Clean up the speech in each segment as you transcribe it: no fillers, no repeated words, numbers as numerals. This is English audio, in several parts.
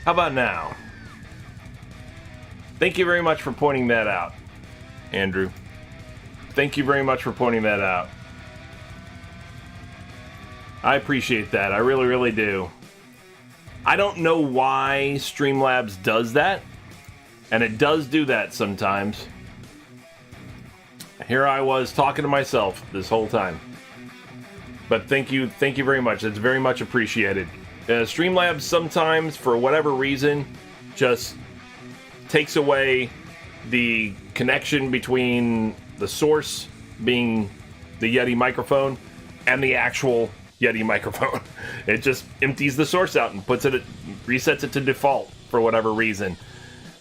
How about now? Thank you very much for pointing that out, Andrew. Thank you very much for pointing that out. I appreciate that. I really, really do. I don't know why Streamlabs does that, and it does do that sometimes. Here I was talking to myself this whole time. But thank you very much. It's very much appreciated. Streamlabs sometimes, for whatever reason, just takes away the connection between the source being the Yeti microphone and the actual Yeti microphone. It just empties the source out and resets it to default for whatever reason.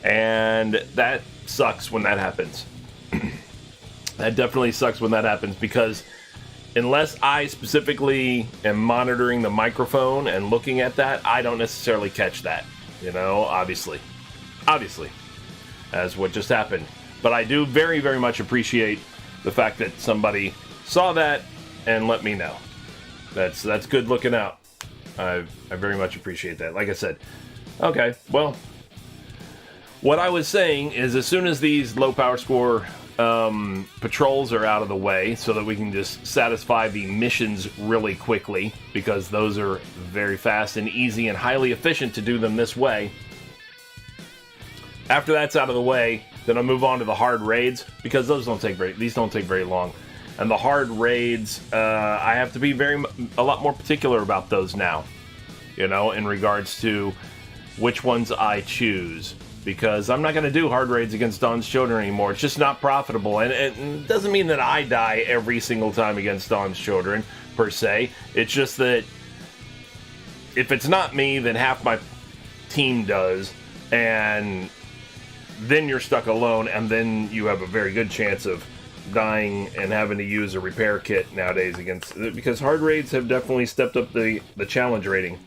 And that sucks when that happens. That definitely sucks when that happens, because unless I specifically am monitoring the microphone and looking at that, I don't necessarily catch that. You know, obviously, as what just happened. But I do very, very much appreciate the fact that somebody saw that and let me know. That's good looking out. I very much appreciate that. Like I said, okay, well, what I was saying is, as soon as these low power score patrols are out of the way, so that we can just satisfy the missions really quickly, because those are very fast and easy and highly efficient to do them this way. After that's out of the way, then I'll move on to the hard raids, because these don't take very long. And the hard raids, I have to be a lot more particular about those now, you know, in regards to which ones I choose. Because I'm not going to do hard raids against Dawn's Children anymore. It's just not profitable. And it doesn't mean that I die every single time against Dawn's Children, per se. It's just that if it's not me, then half my team does. And then you're stuck alone, and then you have a very good chance of dying and having to use a repair kit nowadays because hard raids have definitely stepped up the challenge rating.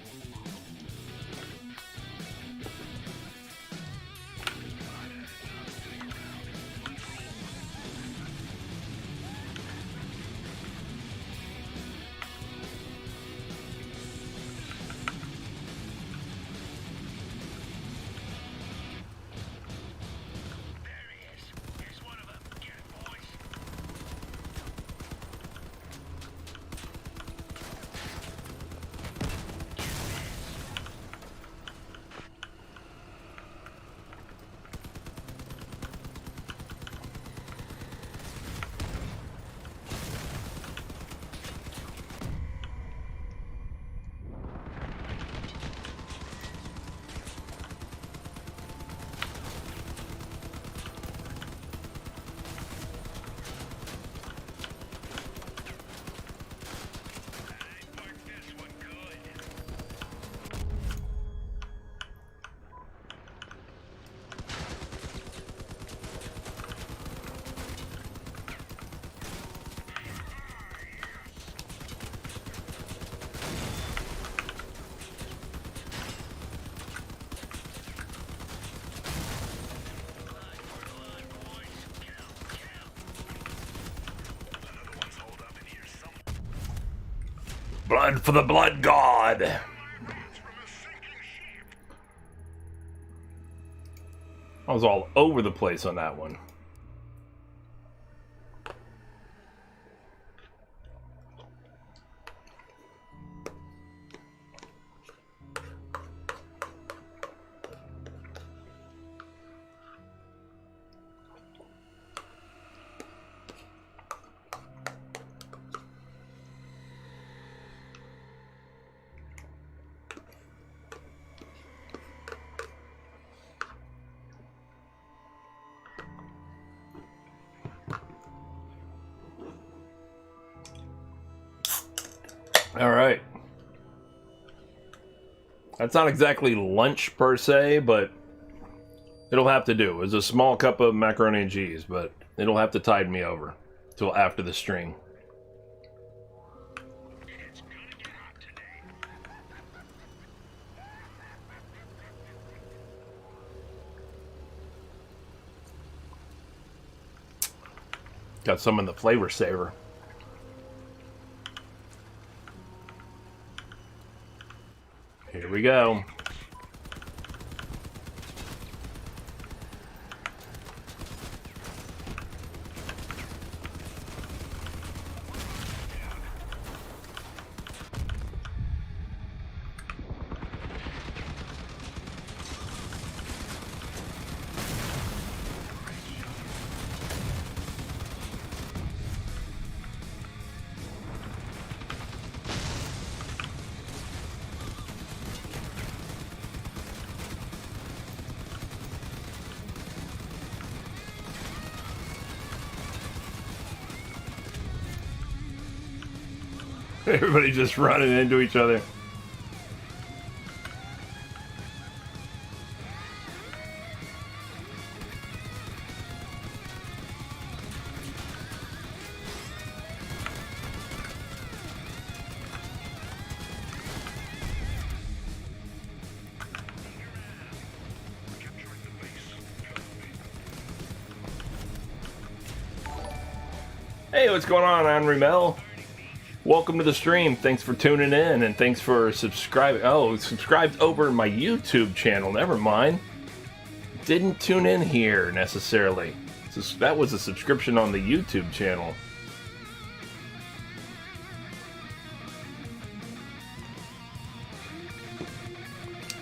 Blood for the blood god! I was all over the place on that one. All right. That's not exactly lunch per se, but it'll have to do. It's a small cup of macaroni and cheese, but it'll have to tide me over till after the stream. Got some in the flavor saver. Here we go. Everybody just running into each other. Hey, what's going on, Henry Mel? Welcome to the stream. Thanks for tuning in, and thanks for subscribing. Oh, subscribed over my YouTube channel. Never mind. Didn't tune in here necessarily. So that was a subscription on the YouTube channel.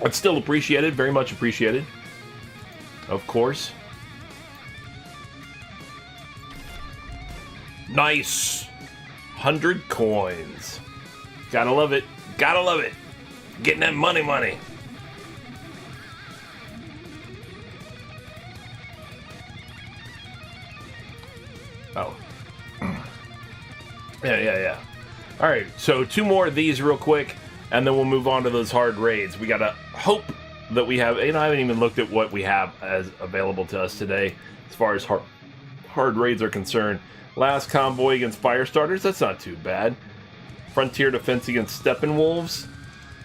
It's still appreciated, very much appreciated. Of course. Nice. 100 coins. Gotta love it. Gotta love it. Getting that money. Oh. Yeah. Alright, so 2 more of these real quick, and then we'll move on to those hard raids. We gotta hope that we have... I haven't even looked at what we have as available to us today as far as hard raids are concerned. Last convoy against fire starters, that's not too bad. Frontier defense against Steppenwolves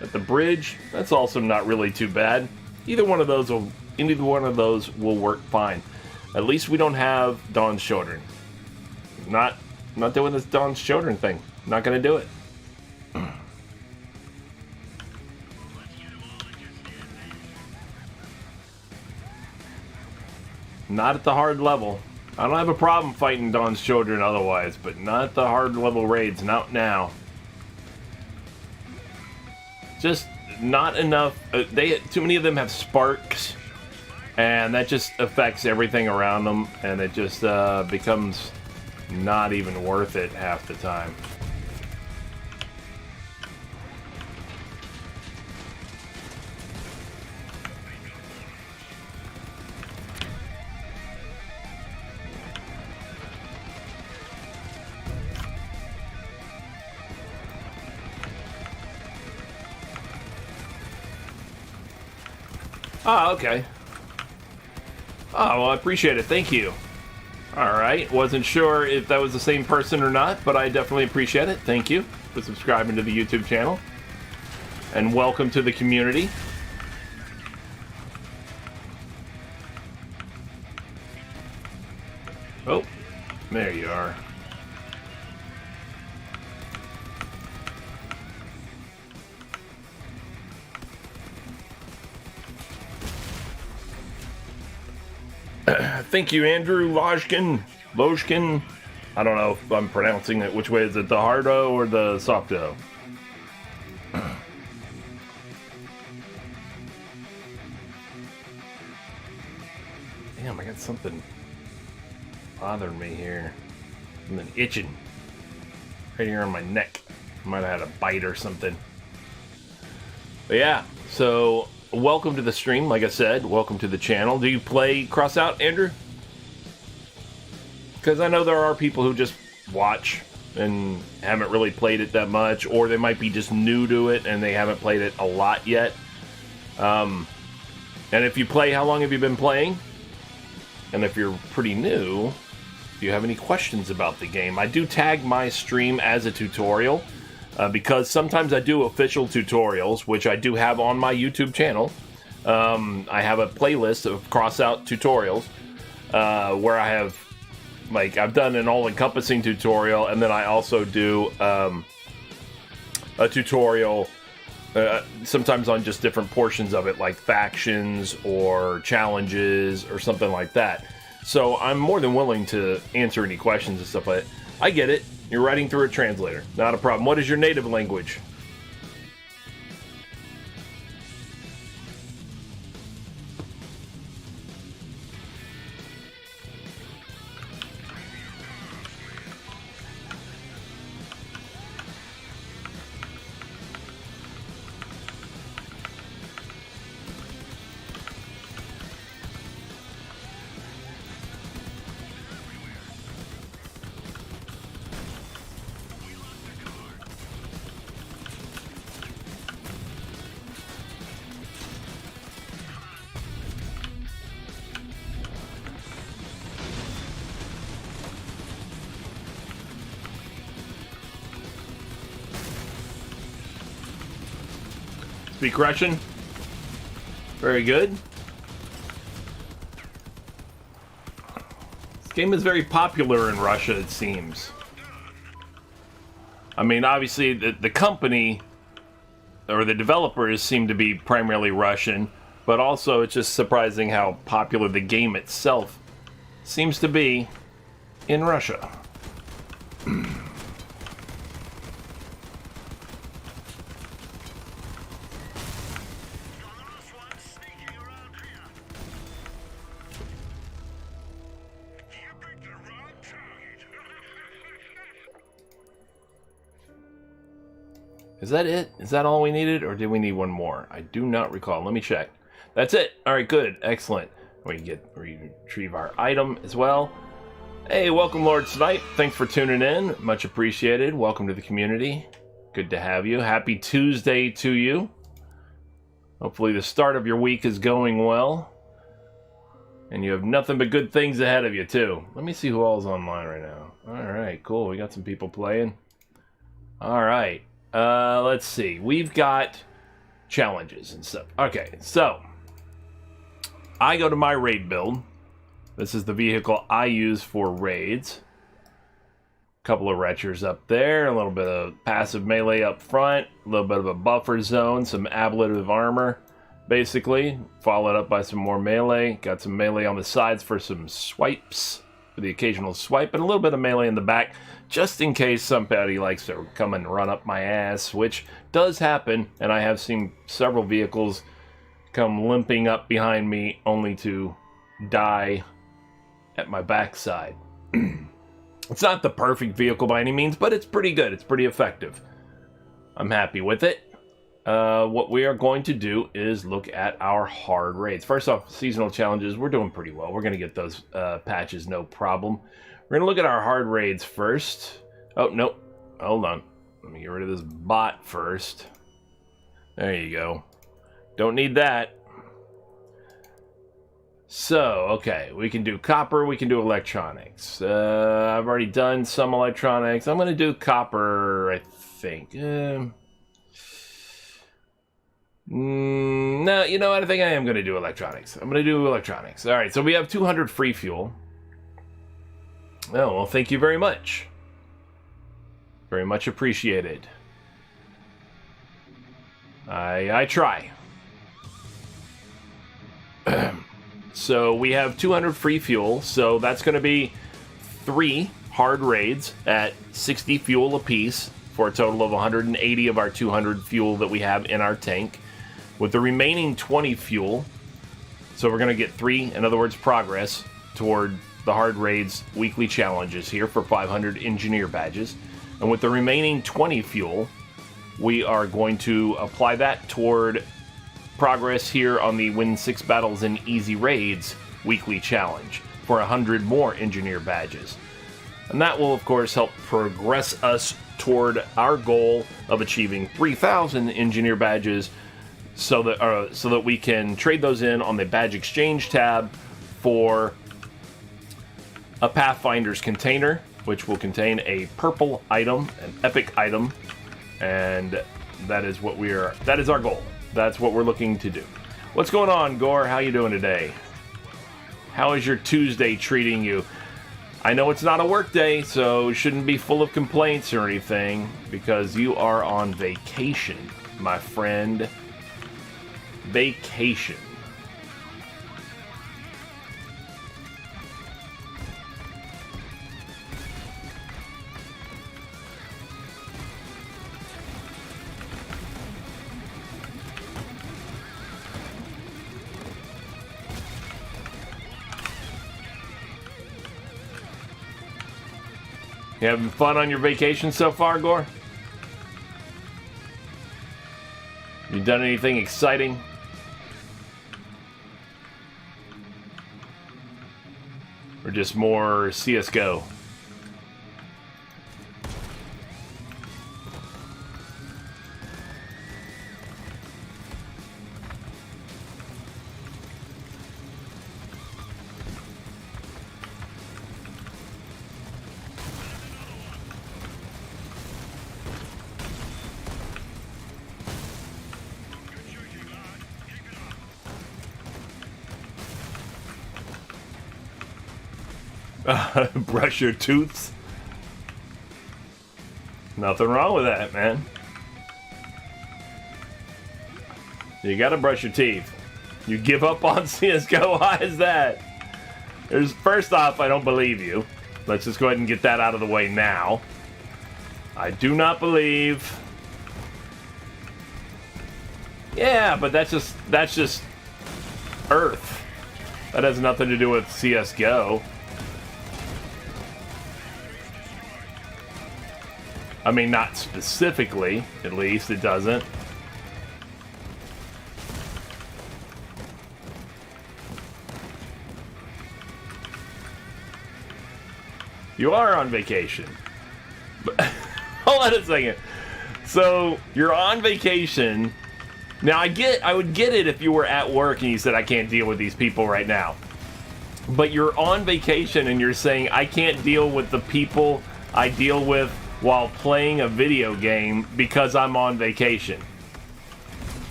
at the bridge, that's also not really too bad. Either one of those will work fine. At least we don't have Dawn's Children. Not doing this Dawn's Children thing. Not gonna do it. Not at the hard level. I don't have a problem fighting Dawn's Children otherwise, but not the hard level raids, not now. Just not enough. Too many of them have sparks, and that just affects everything around them, and it just becomes not even worth it half the time. Oh, okay. Oh, well, I appreciate it. Thank you. Alright, wasn't sure if that was the same person or not, but I definitely appreciate it. Thank you for subscribing to the YouTube channel. And welcome to the community. Oh, there you are. Thank you, Andrew Lojkin. I don't know if I'm pronouncing it. Which way is it? The hard O or the soft O? Damn, I got something bothering me here. Something itching. Right here on my neck. Might have had a bite or something. But yeah, so... welcome to the stream, like I said. Welcome to the channel. Do you play Crossout, Andrew? Because I know there are people who just watch and haven't really played it that much, or they might be just new to it and they haven't played it a lot yet. And if you play, how long have you been playing? And if you're pretty new, do you have any questions about the game? I do tag my stream as a tutorial. Because sometimes I do official tutorials, which I do have on my YouTube channel. I have a playlist of Crossout tutorials where I have, like, I've done an all-encompassing tutorial, and then I also do a tutorial sometimes on just different portions of it, like factions or challenges or something like that. So I'm more than willing to answer any questions and stuff like that. I get it. You're writing through a translator. Not a problem. What is your native language? Speak Russian. Very good. This game is very popular in Russia, it seems. I mean, obviously, the company, or the developers, seem to be primarily Russian, but also it's just surprising how popular the game itself seems to be in Russia. Is that it? Is that all we needed, or did we need one more? I do not recall. Let me check. That's it. All right, good. Excellent. We retrieve our item as well. Hey, welcome, Lord Snipe. Thanks for tuning in. Much appreciated. Welcome to the community. Good to have you. Happy Tuesday to you. Hopefully the start of your week is going well. And you have nothing but good things ahead of you, too. Let me see who all's online right now. All right, cool. We got some people playing. All right. Let's see. We've got challenges and stuff. Okay, so I go to my raid build. This is the vehicle I use for raids. A couple of retchers up there, a little bit of passive melee up front, a little bit of a buffer zone, some ablative armor, basically, followed up by some more melee. Got some melee on the sides for some swipes, for the occasional swipe, and a little bit of melee in the back, just in case somebody likes to come and run up my ass, which does happen, and I have seen several vehicles come limping up behind me only to die at my backside. It's not the perfect vehicle by any means, but it's pretty good. It's pretty effective. I'm happy with it. What we are going to do is look at our hard raids. First off, seasonal challenges, we're doing pretty well. We're going to get those patches, no problem. We're going to look at our hard raids first. Oh, nope. Hold on. Let me get rid of this bot first. There you go. Don't need that. So, okay. We can do copper. We can do electronics. I've already done some electronics. I'm going to do copper, I think. No, you know what? I think I am going to do electronics. I'm going to do electronics. All right, so we have 200 free fuel. Oh, well, thank you very much. Very much appreciated. I try. So we have 200 free fuel, so that's going to be 3 hard raids at 60 fuel apiece for a total of 180 of our 200 fuel that we have in our tank. With the remaining 20 fuel, so we're going to get 3, in other words, progress, toward the hard raids weekly challenges here for 500 engineer badges. And with the remaining 20 fuel, we are going to apply that toward progress here on the Win 6 Battles in Easy Raids weekly challenge for 100 more engineer badges. And that will, of course, help progress us toward our goal of achieving 3,000 engineer badges so that we can trade those in on the badge exchange tab for a Pathfinder's container, which will contain a purple item, an epic item, and that is our goal. That's what we're looking to do. What's going on, Gore? How you doing today? How is your Tuesday treating you? I know it's not a work day, so shouldn't be full of complaints or anything, because you are on vacation, my friend. Vacation. You having fun on your vacation so far, Gore? You done anything exciting? Or just more CSGO? Brush your tooths. Nothing wrong with that, man. You gotta brush your teeth. You give up on CSGO? Why is that? First off, I don't believe you. Let's just go ahead and get that out of the way now. I do not believe. Yeah, but that's just Earth. That has nothing to do with CSGO. I mean, not specifically, at least it doesn't. You are on vacation. Hold on a second. So, you're on vacation. Now, I would get it if you were at work and you said, I can't deal with these people right now. But you're on vacation and you're saying, I can't deal with the people I deal with while playing a video game because I'm on vacation.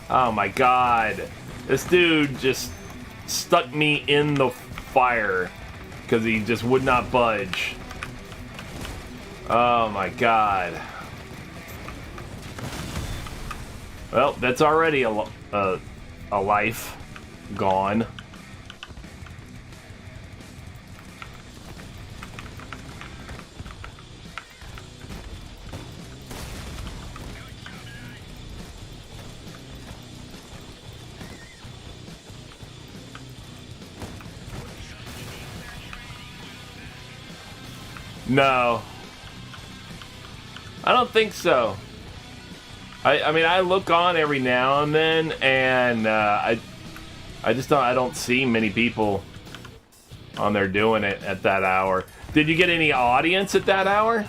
Oh my god. This dude just stuck me in the fire because he just would not budge. Oh my god. Well, that's already a life gone. No. I don't think so. I mean, I look on every now and then, and I don't see many people on there doing it at that hour. Did you get any audience at that hour?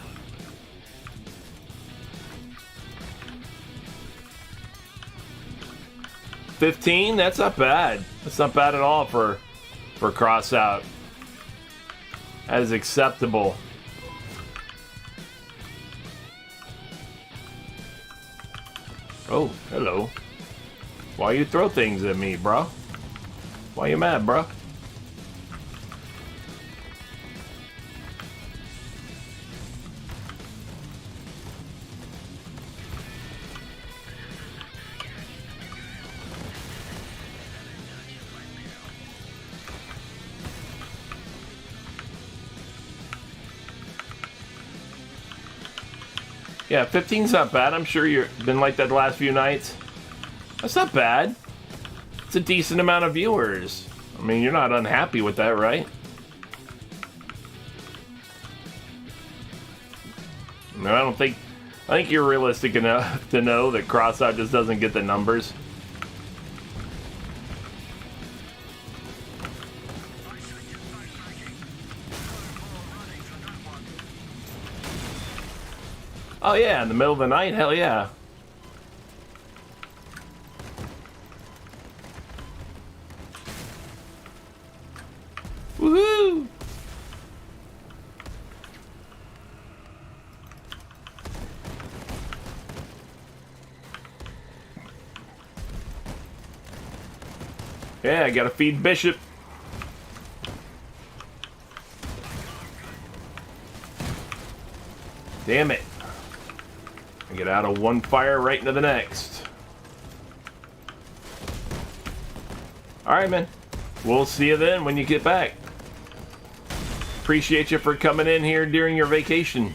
$15? That's not bad. That's not bad at all for Crossout. That is acceptable. Oh, hello. Why you throw things at me, bro? Why you mad, bro? Yeah, 15's not bad. I'm sure you've been like that the last few nights. That's not bad. It's a decent amount of viewers. I mean, you're not unhappy with that, right? No, I think you're realistic enough to know that Crossout just doesn't get the numbers. Oh yeah, in the middle of the night? Hell yeah. Woohoo! Yeah, I gotta feed Bishop. Damn it. I get out of one fire right into the next. Alright, man. We'll see you then when you get back. Appreciate you for coming in here during your vacation.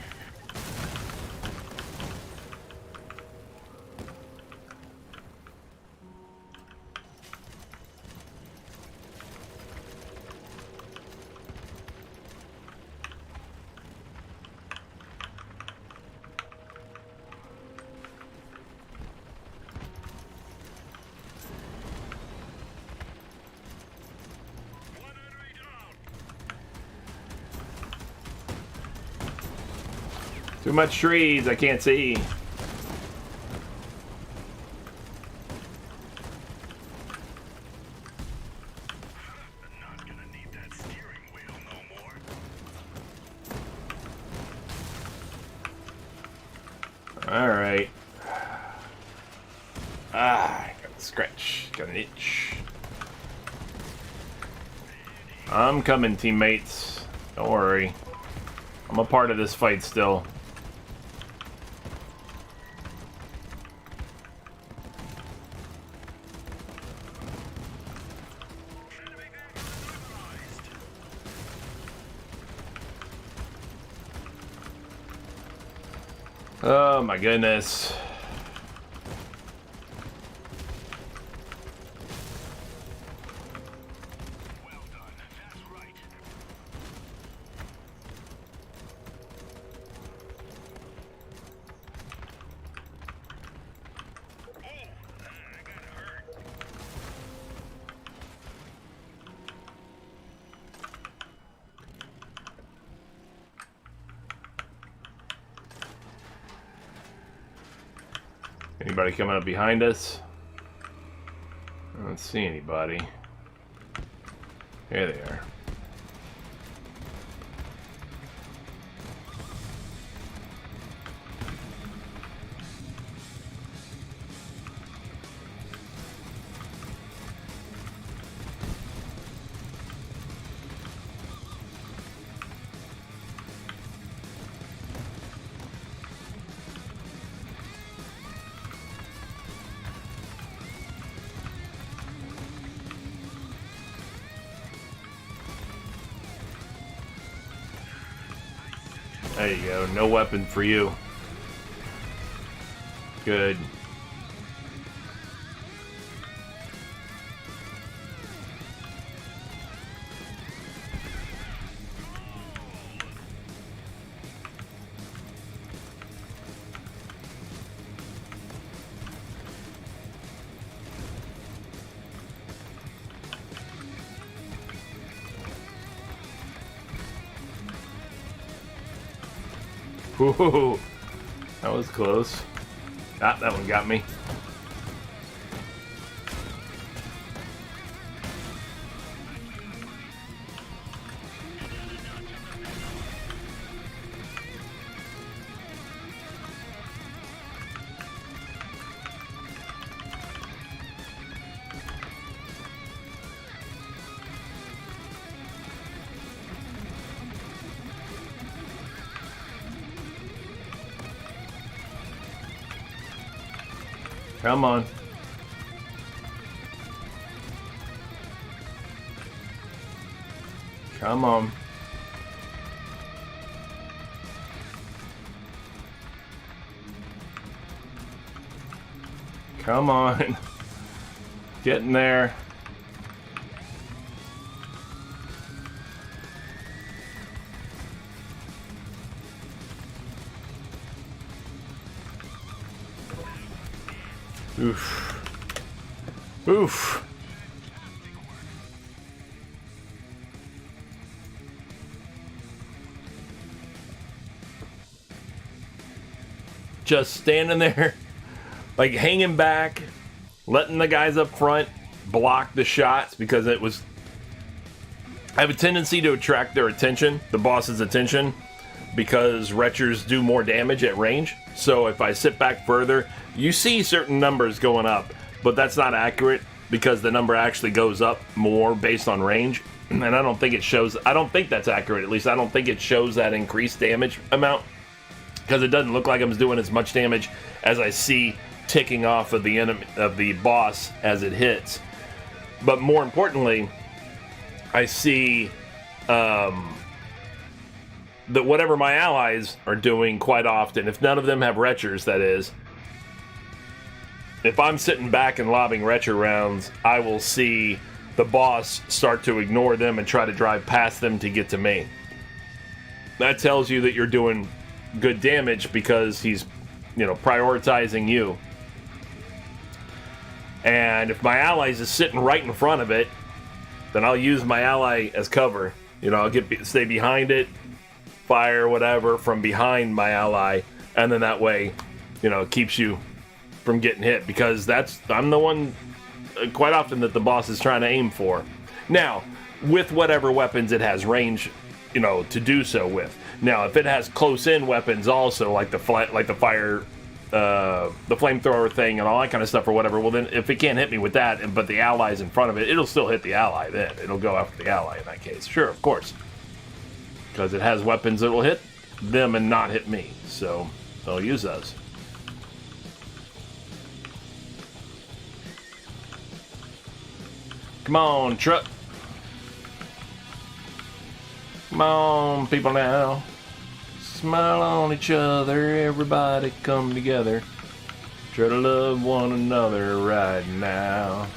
Too much trees, I can't see. Alright. I gotta scratch. Got an itch. I'm coming, teammates. Don't worry. I'm a part of this fight still. Oh my goodness. Anybody coming up behind us? I don't see anybody. Here they are. There you go. No weapon for you. Good. Ooh, that was close. Ah, that one got me. Come on. Come on. Come on. Getting there. Oof. Oof. Just standing there, like hanging back, letting the guys up front block the shots because it was... I have a tendency to attract their attention, the boss's attention, because retchers do more damage at range. So if I sit back further, you see certain numbers going up, but that's not accurate because the number actually goes up more based on range. And I don't think it shows, I don't think that's accurate, at least I don't think it shows that increased damage amount, because it doesn't look like I'm doing as much damage as I see ticking off of the enemy, of the boss as it hits. But more importantly, I see that whatever my allies are doing quite often, if none of them have retchers, that is, if I'm sitting back and lobbing retcher rounds, I will see the boss start to ignore them and try to drive past them to get to me. That tells you that you're doing good damage because he's, prioritizing you. And if my allies is sitting right in front of it, then I'll use my ally as cover. I'll stay behind it, fire whatever from behind my ally, and then that way, it keeps you from getting hit, because I'm the one quite often that the boss is trying to aim for. Now, with whatever weapons it has range, to do so with. Now, if it has close-in weapons also, like the fire the flamethrower thing and all that kind of stuff or whatever, well then if it can't hit me with that, but the ally's in front of it, it'll still hit the ally then. It'll go after the ally in that case. Sure, of course. Because it has weapons that will hit them and not hit me. So I'll use those. Come on, truck. Come on, people now. Smile on each other, everybody come together. Try to love one another right now.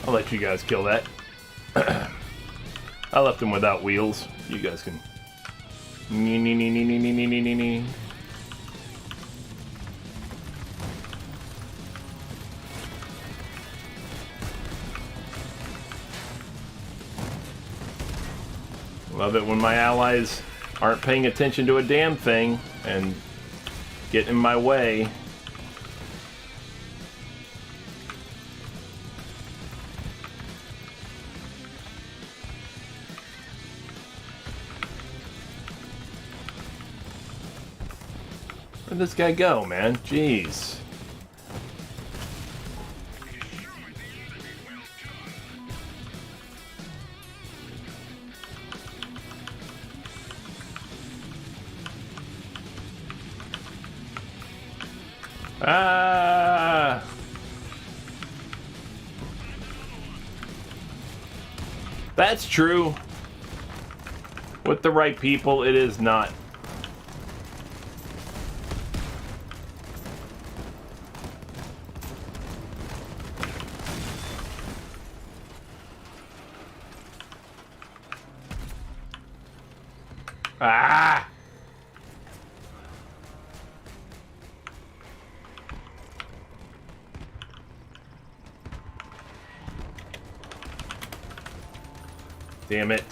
I'll let you guys kill that. I left him without wheels. You guys can. Love it when my allies aren't paying attention to a damn thing and get in my way. Where'd this guy go, man? Jeez. Ah! That's true. With the right people, it is not. Ah! Damn it.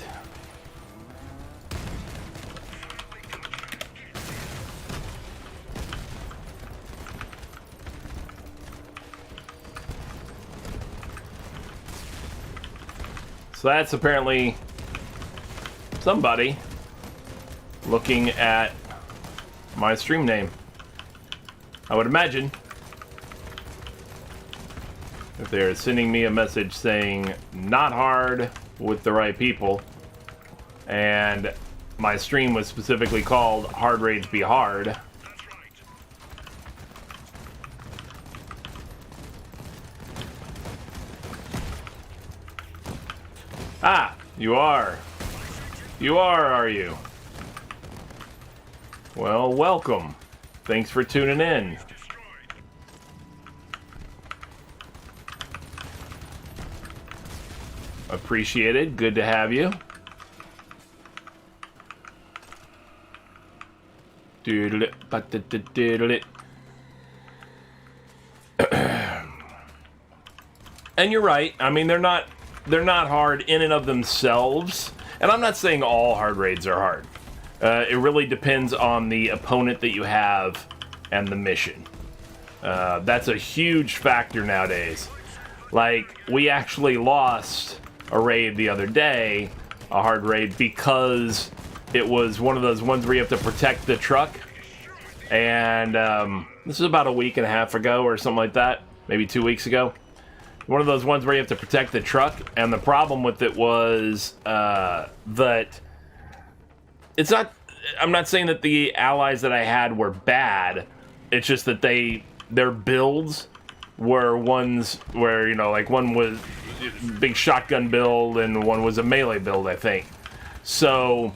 So that's apparently somebody looking at my stream name. I would imagine if they're sending me a message saying not hard with the right people, and my stream was specifically called Hard Raids Be Hard. Ah, you are. You are you? Well, welcome. Thanks for tuning in. Appreciated. Good to have you. Doodle it, but doodle it. And you're right. I mean, they're not hard in and of themselves. And I'm not saying all hard raids are hard. It really depends on the opponent that you have and the mission. That's a huge factor nowadays. Like, we actually lost a raid the other day, a hard raid, because it was one of those ones where you have to protect the truck. And this is about a week and a half ago or something like that, maybe 2 weeks ago. One of those ones where you have to protect the truck, and the problem with it was that it's not. I'm not saying that the allies that I had were bad. It's just that their builds were ones where, you know, like one was big shotgun build and one was a melee build, I think. So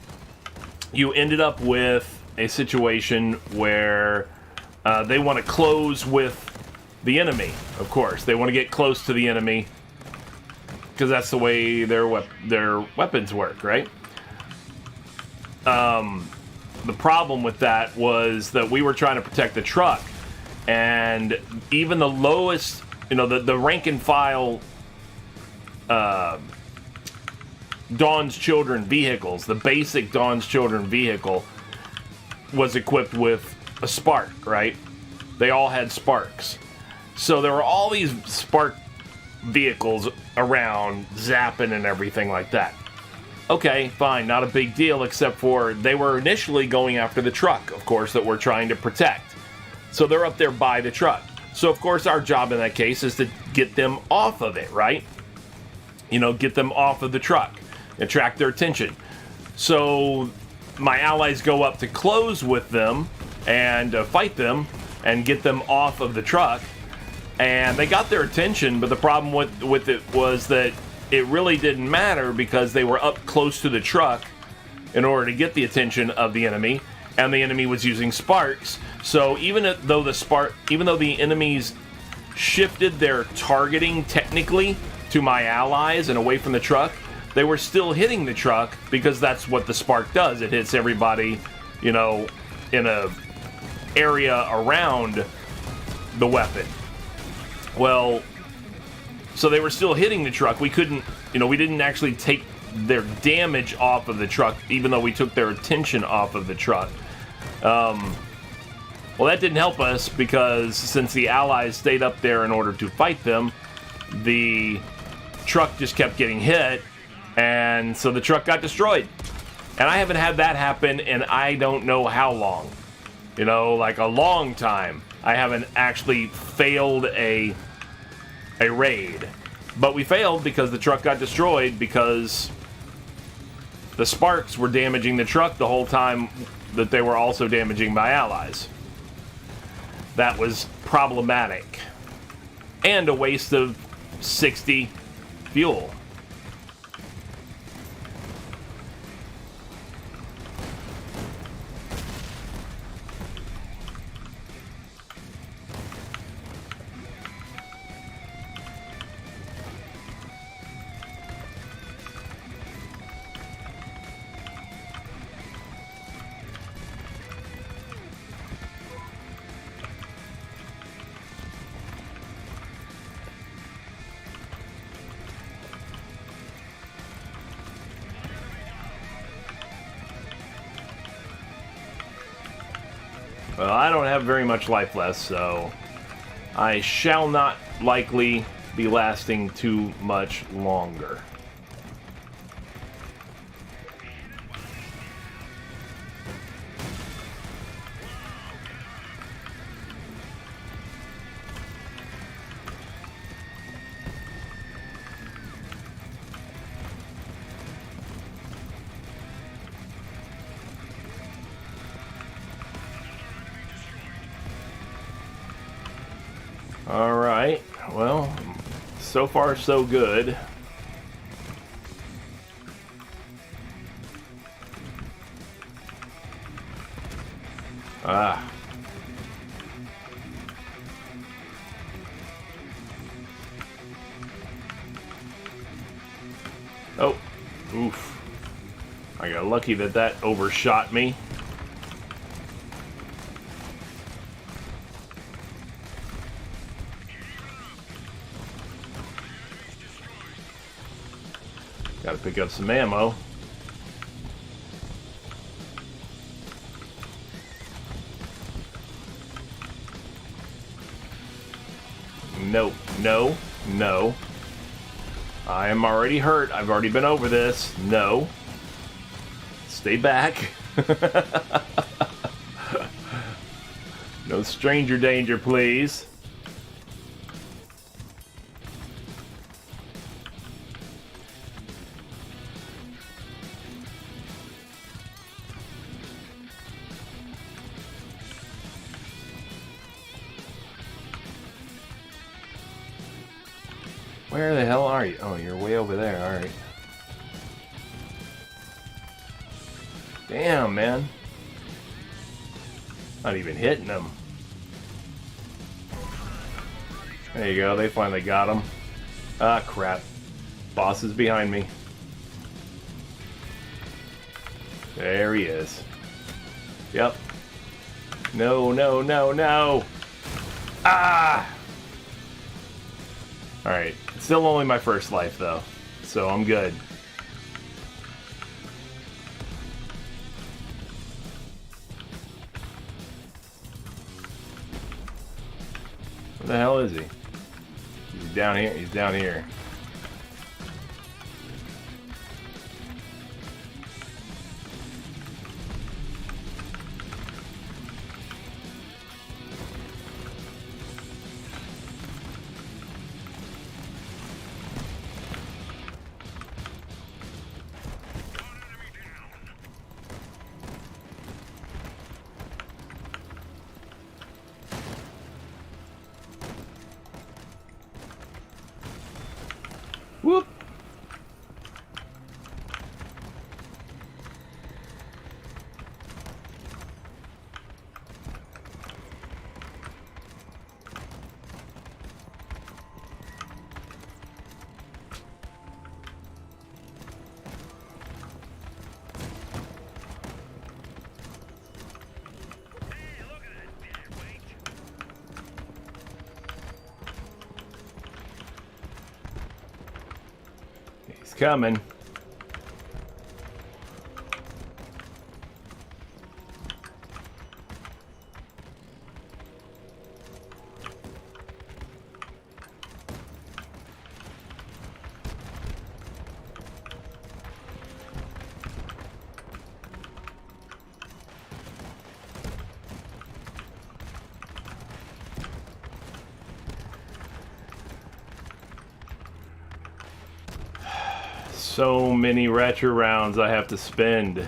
you ended up with a situation where they want to close with the enemy, of course. They want to get close to the enemy because that's the way their weapons work, right? The problem with that was that we were trying to protect the truck, and even the lowest, you know, the rank and file Dawn's Children vehicles, the basic Dawn's Children vehicle, was equipped with a spark, right? They all had sparks. So there were all these spark vehicles around, zapping and everything like that. Okay, fine, not a big deal, except for they were initially going after the truck, of course, that we're trying to protect. So they're up there by the truck. So, of course, our job in that case is to get them off of it, right? You know, get them off of the truck, attract their attention. So my allies go up to close with them and fight them and get them off of the truck. And they got their attention, but the problem with it was that it really didn't matter because they were up close to the truck in order to get the attention of the enemy, and the enemy was using sparks. So even though the enemies shifted their targeting technically to my allies and away from the truck, they were still hitting the truck because that's what the spark does. It hits everybody, you know, in a area around the weapon. Well, so they were still hitting the truck. We couldn't, you know, we didn't actually take their damage off of the truck, even though we took their attention off of the truck. Well, that didn't help us because since the Allies stayed up there in order to fight them, the truck just kept getting hit, and so the truck got destroyed. And I haven't had that happen in I don't know how long. You know, like a long time. I haven't actually failed a raid. But we failed because the truck got destroyed because the sparks were damaging the truck the whole time that they were also damaging my allies. That was problematic. And a waste of 60 fuel. Well, I don't have very much life left, so I shall not likely be lasting too much longer. Alright, well, so far so good. Ah. Oh, oof. I got lucky that overshot me. Gotta pick up some ammo. No, no, no. I am already hurt. I've already been over this. No. Stay back. No stranger danger, please. Where the hell are you? Oh, you're way over there. Alright. Damn, man. Not even hitting them. There you go. They finally got him. Ah, crap. Boss is behind me. There he is. Yep. No, no, no, no. Ah! Alright. It's still only my first life, though. So I'm good. Where the hell is he? He's down here. He's down here. Whoop. He's coming. So many retro rounds I have to spend.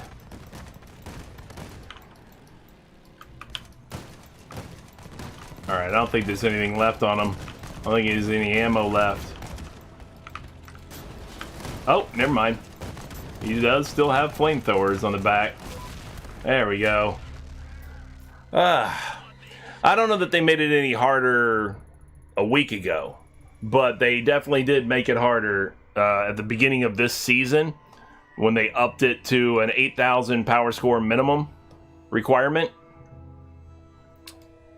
Alright, I don't think there's anything left on him. I don't think there's any ammo left. Oh, never mind. He does still have flamethrowers on the back. There we go. I don't know that they made it any harder a week ago, but they definitely did make it harder at the beginning of this season when they upped it to an 8,000 power score minimum requirement.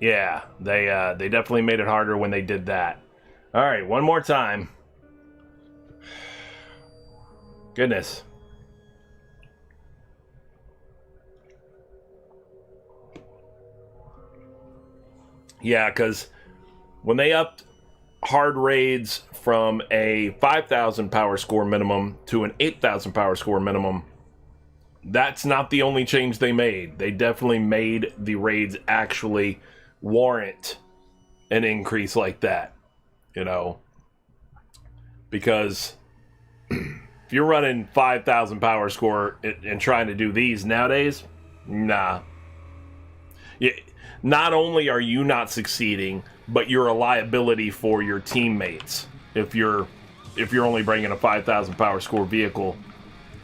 Yeah, they definitely made it harder when they did that. All right, one more time. Goodness. Yeah, because when they upped hard raids from a 5,000 power score minimum to an 8,000 power score minimum, that's not the only change they made. They definitely made the raids actually warrant an increase like that, you know, because if you're running 5,000 power score and trying to do these nowadays, nah. Not only are you not succeeding, but you're a liability for your teammates if you're only bringing a 5,000 power score vehicle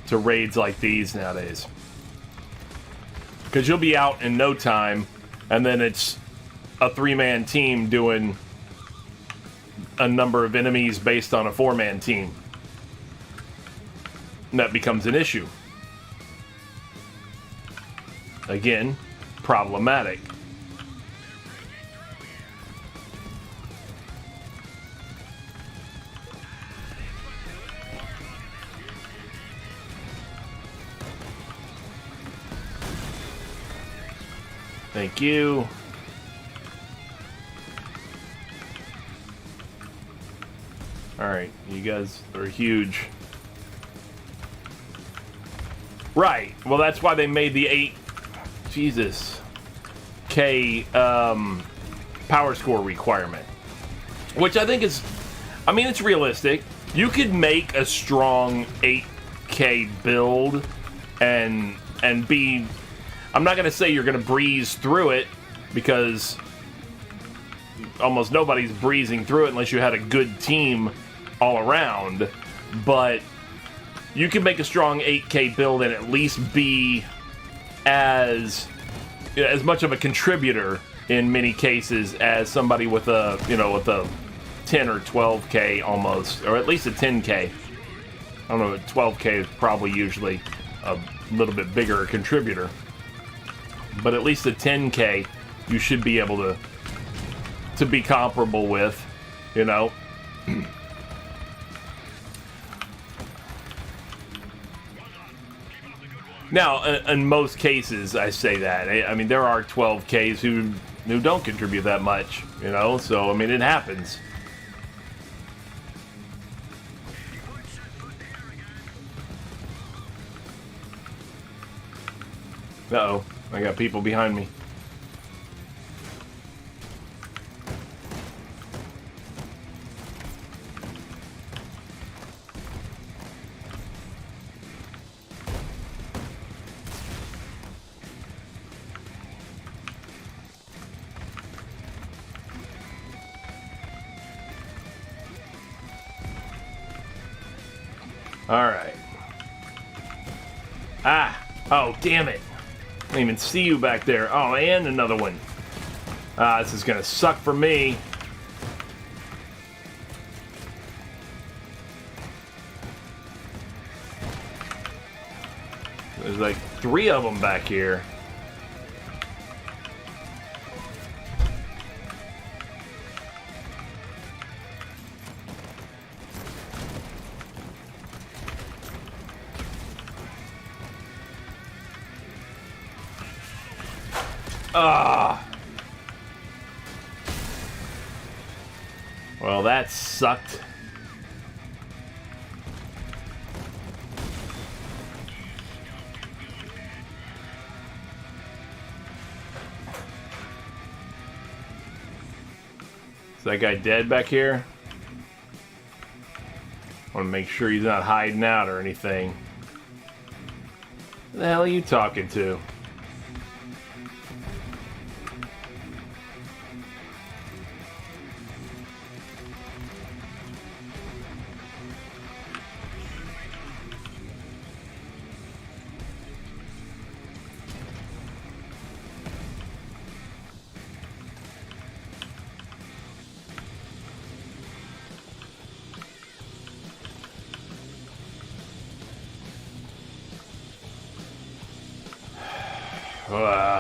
to raids like these nowadays. Because you'll be out in no time, and then it's a 3-man team doing a number of enemies based on a 4-man team. And that becomes an issue. Again, problematic. Thank you. Alright, you guys are huge. Right, well that's why they made the 8K power score requirement. Which I think is, I mean, it's realistic. You could make a strong 8K build and be, I'm not going to say you're going to breeze through it, because almost nobody's breezing through it unless you had a good team all around. But you can make a strong 8K build and at least be as much of a contributor in many cases as somebody with a, you know, with a 10 or 12K almost, or at least a 10K. I don't know, 12K is probably usually a little bit bigger contributor. But at least a 10K you should be able to be comparable with, you know. Now, in most cases, I say that. I mean, there are 12Ks who who don't contribute that much, you know? So, I mean, it happens. Uh-oh, I got people behind me. Alright. Ah! Oh, damn it! I didn't even see you back there. Oh, and another one. Ah, this is gonna suck for me. There's like 3 of them back here. Ah. Well, that sucked. Is that guy dead back here? I want to make sure he's not hiding out or anything. Who the hell are you talking to?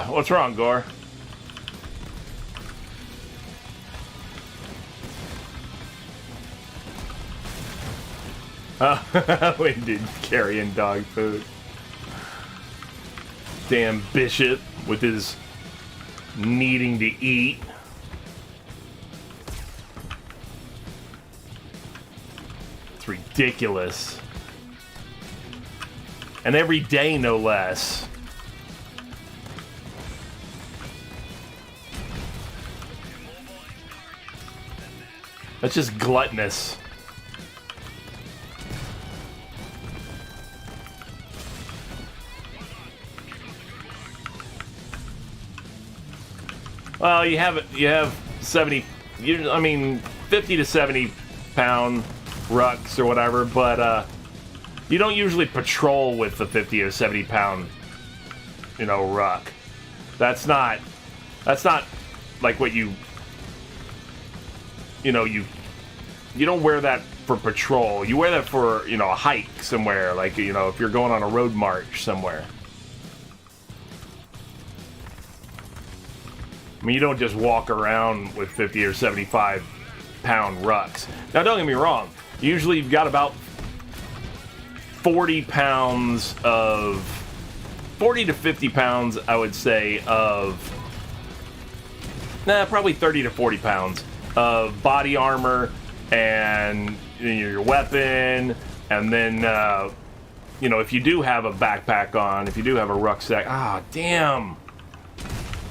What's wrong, Gore? We didn't carry in dog food. Damn Bishop with his needing to eat. It's ridiculous. And every day, no less. That's just gluttonous. Well, you have 70, I mean 50 to 70 pound rucks or whatever, but you don't usually patrol with the 50 or 70 pound, ruck. That's not like what you don't wear that for patrol. You wear that for, a hike somewhere, like, if you're going on a road march somewhere. I mean, you don't just walk around with 50 or 75 pound rucks. Now, don't get me wrong. Usually you've got about 40 to 50 pounds, I would say, of, probably 30 to 40 pounds of body armor and your weapon, and then if you do have a backpack on, if you do have a rucksack,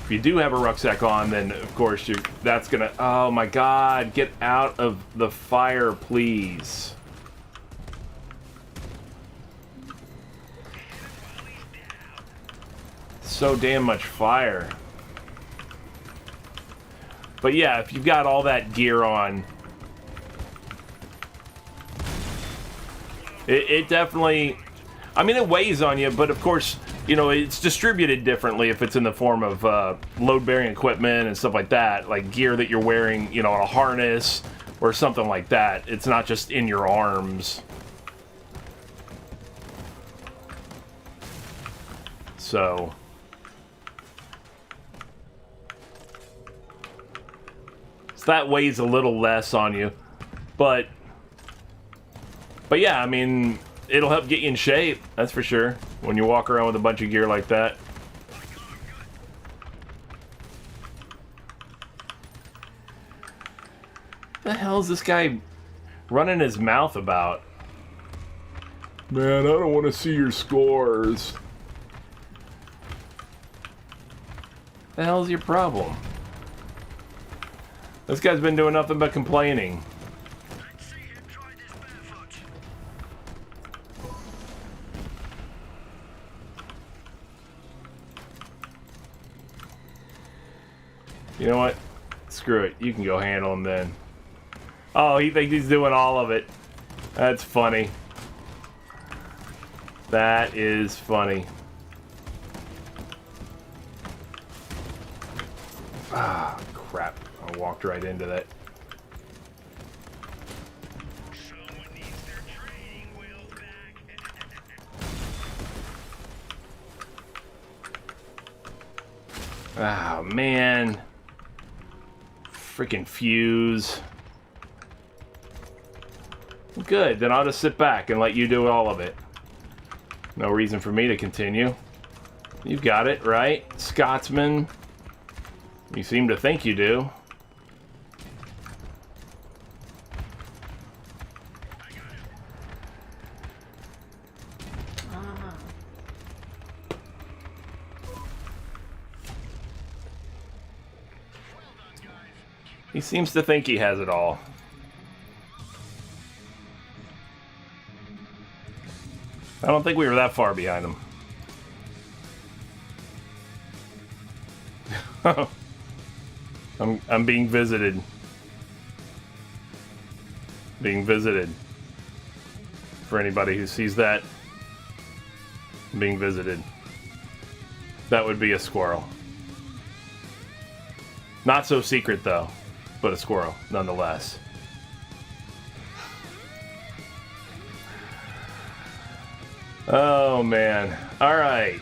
if you do have a rucksack on, then of course that's gonna, oh my god, get out of the fire, please. So damn much fire. But yeah, if you've got all that gear on, it definitely, I mean, it weighs on you, but of course, it's distributed differently if it's in the form of load-bearing equipment and stuff like that, like gear that you're wearing, on a harness or something like that. It's not just in your arms. So that weighs a little less on you, but yeah, I mean, it'll help get you in shape, that's for sure, when you walk around with a bunch of gear like that. The hell is this guy running his mouth about? Man, I don't want to see your scores. The hell's your problem? This guy's been doing nothing but complaining. You know what? Screw it. You can go handle him then. Oh, he thinks he's doing all of it. That's funny. That is funny. Ah, crap. I walked right into that. Someone needs their training wheels back. Ah, man. Freaking fuse. Good, then I'll just sit back and let you do all of it. No reason for me to continue. You've got it, right? Scotsman. You seem to think you do. He seems to think he has it all. I don't think we were that far behind him. I'm being visited. Being visited. For anybody who sees that, I'm being visited. That would be a squirrel. Not so secret though, but a squirrel nonetheless. Oh man. Alright.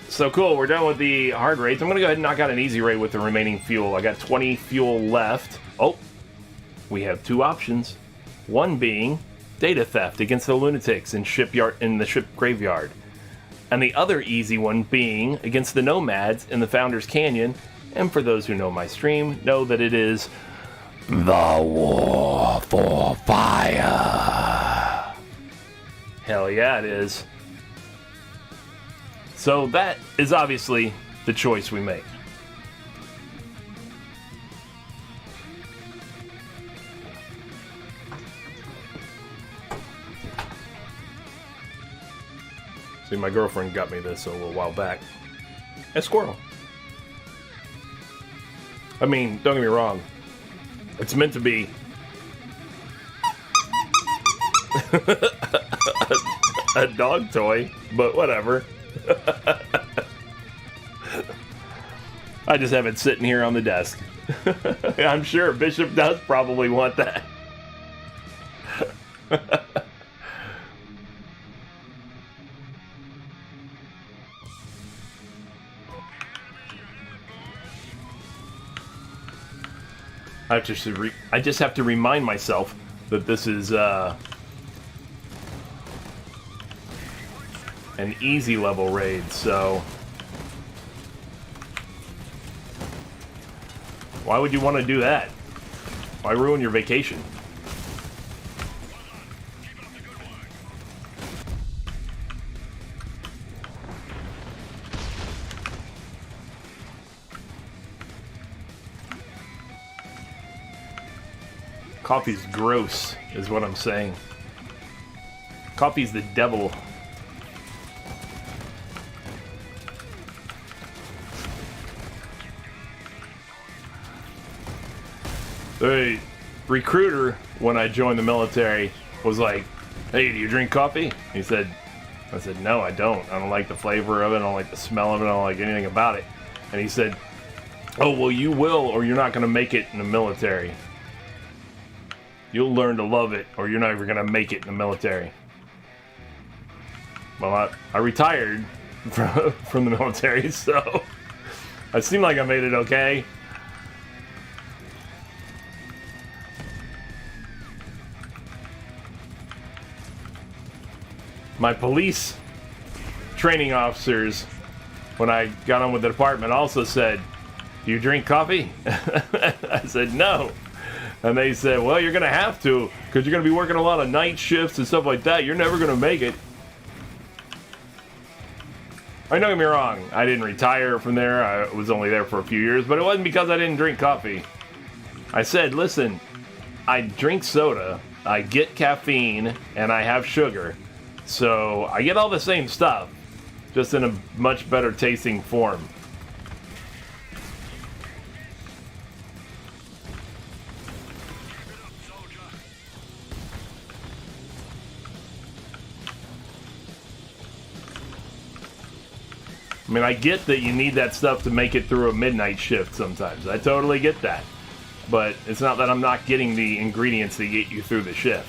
So cool, we're done with the hard raids. I'm gonna go ahead and knock out an easy raid with the remaining fuel. I got 20 fuel left. Oh, we have two options. One being data theft against the lunatics in the ship graveyard. And the other easy one being against the nomads in the Founders Canyon. And for those who know my stream, know that it is the War for Fire. Hell yeah, it is. So that is obviously the choice we make. See, my girlfriend got me this a little while back. A squirrel. I mean, don't get me wrong. It's meant to be a dog toy, but whatever. I just have it sitting here on the desk. I'm sure Bishop does probably want that. I just have to remind myself that this is an easy level raid, so why would you want to do that? Why ruin your vacation? Coffee's gross, is what I'm saying. Coffee's the devil. The recruiter, when I joined the military, was like, "Hey, do you drink coffee?" I said, "No, I don't. I don't like the flavor of it. I don't like the smell of it. I don't like anything about it." And he said, "Oh, well, you will, or you're not going to make it in the military. You'll learn to love it, or you're not even going to make it in the military." Well, I retired from the military, so I seem like I made it okay. My police training officers, when I got on with the department, also said, "Do you drink coffee?" I said, "No." And they said, well, you're going to have to, because you're going to be working a lot of night shifts and stuff like that. You're never going to make it. I don't get me wrong. I didn't retire from there. I was only there for a few years, but it wasn't because I didn't drink coffee. I said, listen, I drink soda, I get caffeine, and I have sugar. So I get all the same stuff, just in a much better tasting form. I mean, I get that you need that stuff to make it through a midnight shift sometimes. I totally get that. But it's not that I'm not getting the ingredients that get you through the shift.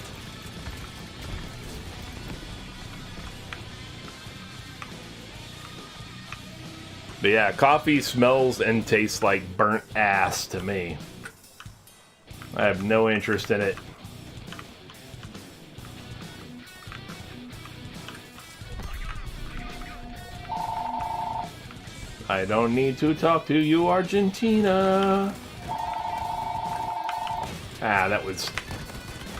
But yeah, coffee smells and tastes like burnt ass to me. I have no interest in it. I don't need to talk to you, Argentina. Ah, that was...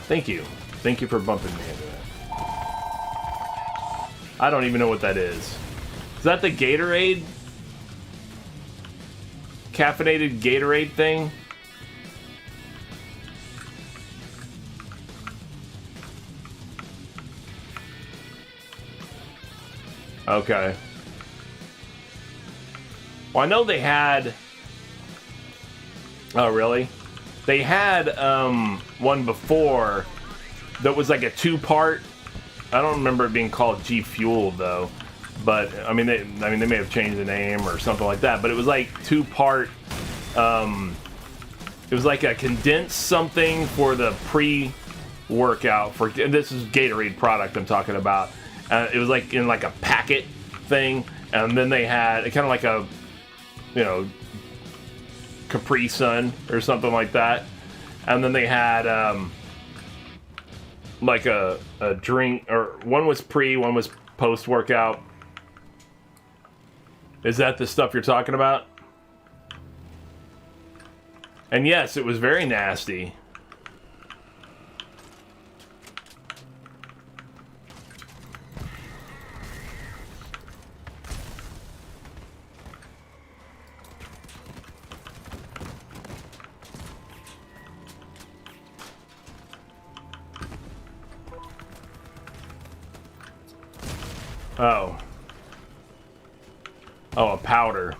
Thank you. Thank you for bumping me into that. I don't even know what that is. Is that the Gatorade? Caffeinated Gatorade thing? Okay. Well, I know they had... Oh, really? They had one before that was like a two-part. I don't remember it being called G Fuel though, but I mean they may have changed the name or something like that. But it was like two-part. It was like a condensed something for the pre-workout for. And this is Gatorade product I'm talking about. It was like in like a packet thing, and then they had kind of like a, you know, Capri Sun or something like that, and then they had like a drink, or one was pre, one was post workout. Is that the stuff you're talking about? And yes, it was very nasty. Oh. Oh, a powder.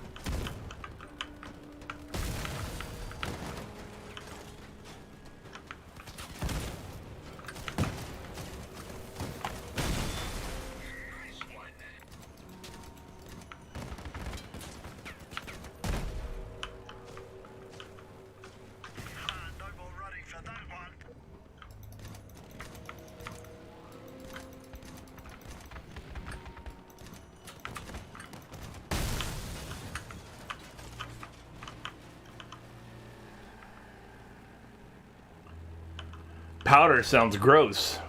Powder sounds gross.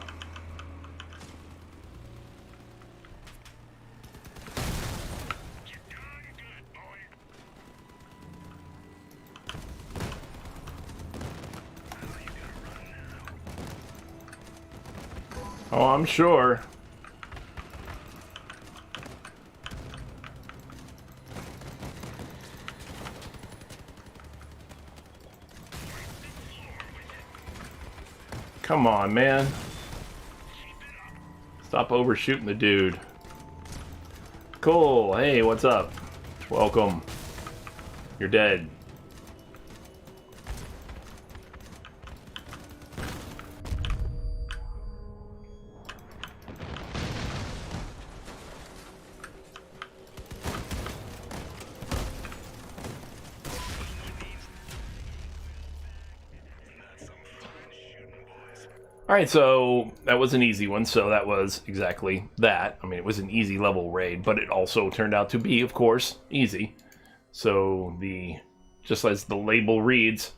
Oh, I'm sure. Come on, man. Stop overshooting the dude. Cool. Hey, what's up? Welcome. You're dead. Alright, so that was an easy one, so that was exactly that. I mean, it was an easy level raid, but it also turned out to be, of course, easy. So, just as the label reads.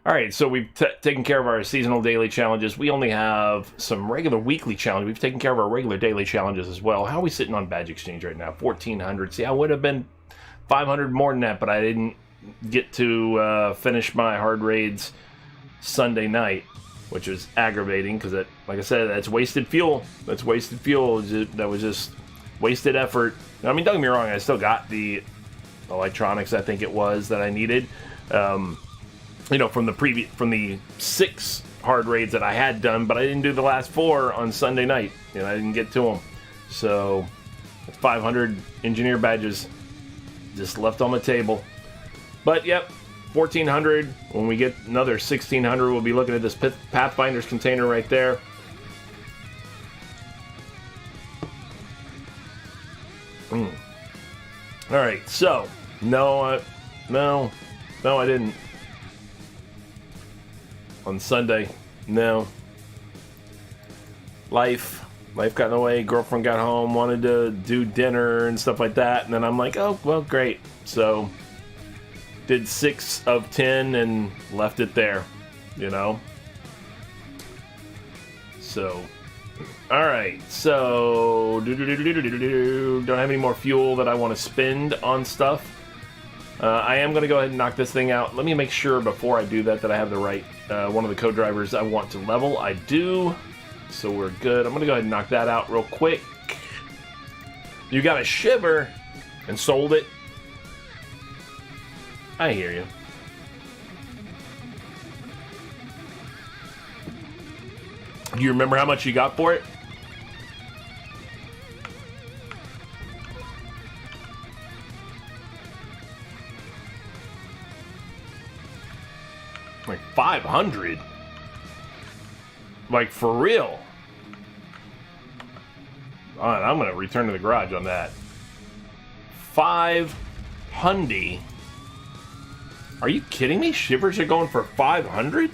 Alright, so we've taken care of our seasonal daily challenges. We only have some regular weekly challenges. We've taken care of our regular daily challenges as well. How are we sitting on badge exchange right now? 1,400. See, I would have been 500 more than that, but I didn't get to finish my hard raids Sunday night, which was aggravating because, like I said, that's wasted fuel. That's wasted fuel. That was just wasted effort. I mean, don't get me wrong, I still got the electronics, I think it was, that I needed. From the 6 hard raids that I had done, but I didn't do the last 4 on Sunday night. I didn't get to them. So 500 engineer badges just left on the table. But yep, 1400. When we get another 1600, we'll be looking at this Pathfinder's container right there. All right, so no, I didn't. On Sunday, no. Life got in the way. Girlfriend got home, wanted to do dinner and stuff like that, and then I'm like, oh, well, great. So, did 6 of 10 and left it there, So, all right. So, don't have any more fuel that I want to spend on stuff. I am going to go ahead and knock this thing out. Let me make sure before I do that I have the right one of the co-drivers I want to level. I do. So we're good. I'm going to go ahead and knock that out real quick. You got a shiver and sold it. I hear you. Do you remember how much you got for it? Like 500? Like, for real? All right, I'm going to return to the garage on that. 500? Are you kidding me? Shivers are going for 500?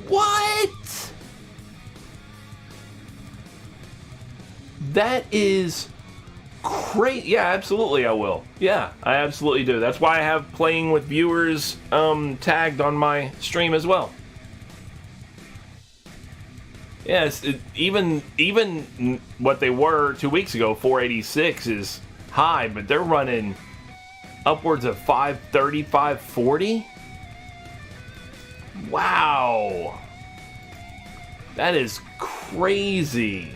What? That is crazy. Yeah, absolutely I will. Yeah, I absolutely do. That's why I have playing with viewers tagged on my stream as well. Yes, even what they were 2 weeks ago, 486 is high, but they're running upwards of 530, 540. Wow. That is crazy.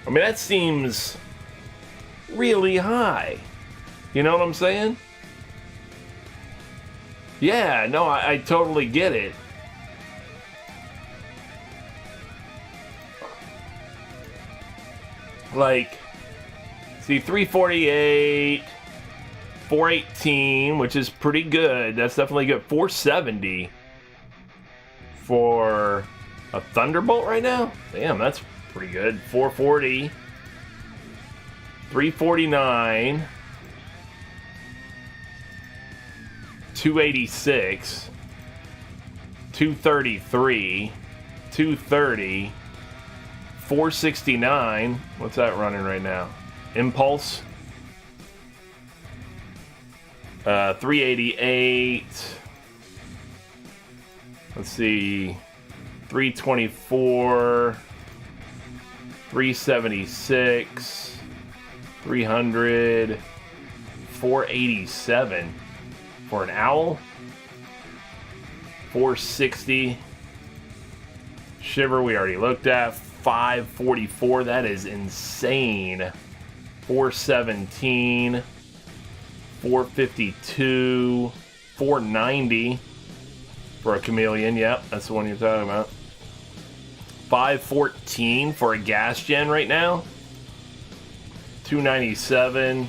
I mean, that seems really high. You know what I'm saying? Yeah, no, I totally get it. Like, see, 348, 418, which is pretty good. That's definitely good. 470 for a Thunderbolt right now? Damn, that's pretty good. 440, 349, 286, 233, 230, 469. What's that running right now? Impulse. 388. Let's see. 324. 376. 300. 487 for an owl. 460. Shiver we already looked at. 544. That is insane. 417. 452. 490 for a chameleon. Yep, that's the one you're talking about. 514 for a gas gen right now. 297.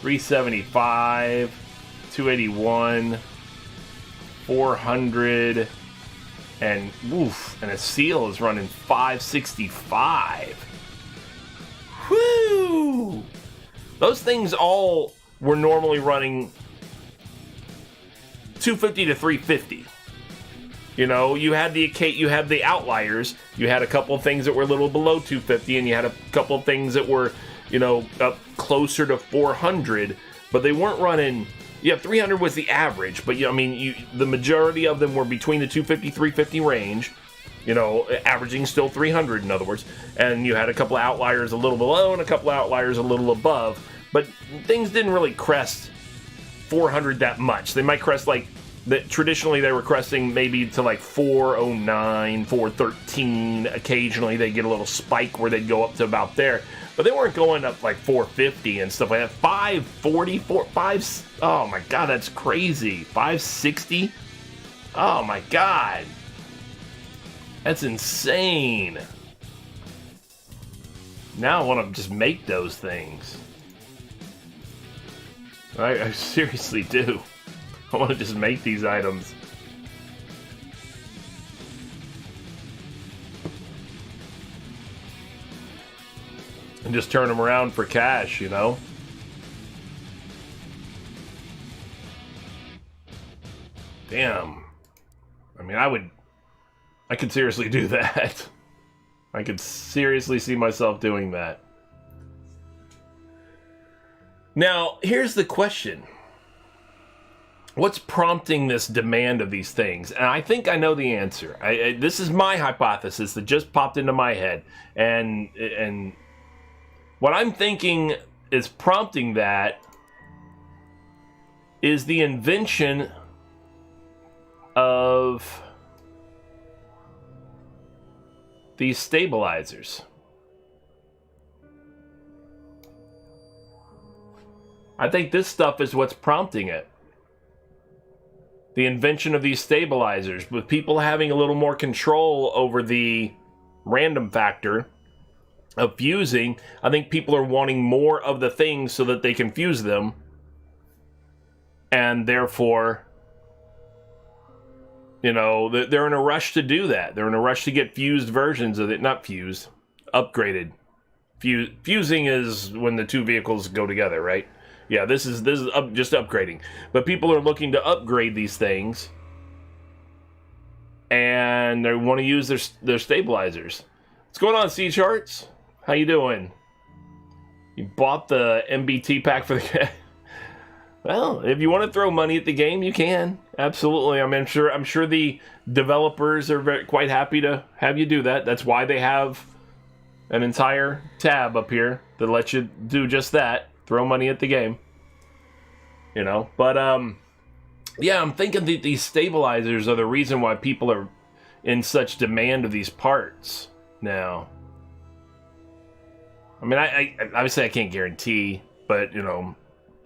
375. 281. 400. And woof, and a seal is running 565. Whoo! Those things all were normally running 250 to 350. You know, you had the outliers. You had a couple of things that were a little below 250, and you had a couple of things that were, you know, up closer to 400, but they weren't running. Yeah, 300 was the average, but the majority of them were between the 250, 350 range, you know, averaging still 300 in other words, and you had a couple of outliers a little below and a couple of outliers a little above, but things didn't really crest 400 that much. They might crest like that. Traditionally, they were cresting maybe to like 409, 413. Occasionally, they get a little spike where they'd go up to about there, but they weren't going up like 450 and stuff like that. 540, 5. Oh my God, that's crazy. 560. Oh my God, that's insane. Now I want to just make those things. I seriously do. I want to just make these items. And just turn them around for cash, you know? Damn. I mean, I could seriously do that. I could seriously see myself doing that. Now, here's the question. What's prompting this demand of these things? And I think I know the answer. This is my hypothesis that just popped into my head. And what I'm thinking is prompting that is the invention of these stabilizers. I think this stuff is what's prompting it. The invention of these stabilizers, with people having a little more control over the random factor of fusing. I think people are wanting more of the things so that they can fuse them, and therefore, you know, they're in a rush to do that. They're in a rush to get fused versions of it. Not fused, upgraded. Fusing is when the two vehicles go together, right? Yeah, this is just upgrading. But people are looking to upgrade these things, and they want to use their stabilizers. What's going on, C Charts? How you doing? You bought the MBT pack for the... Well, if you want to throw money at the game, you can. Absolutely. I mean, I'm sure the developers are quite happy to have you do that. That's why they have an entire tab up here that lets you do just that. Throw money at the game. You know? But, yeah, I'm thinking that these stabilizers are the reason why people are in such demand of these parts now. I mean, I obviously I can't guarantee, but, you know...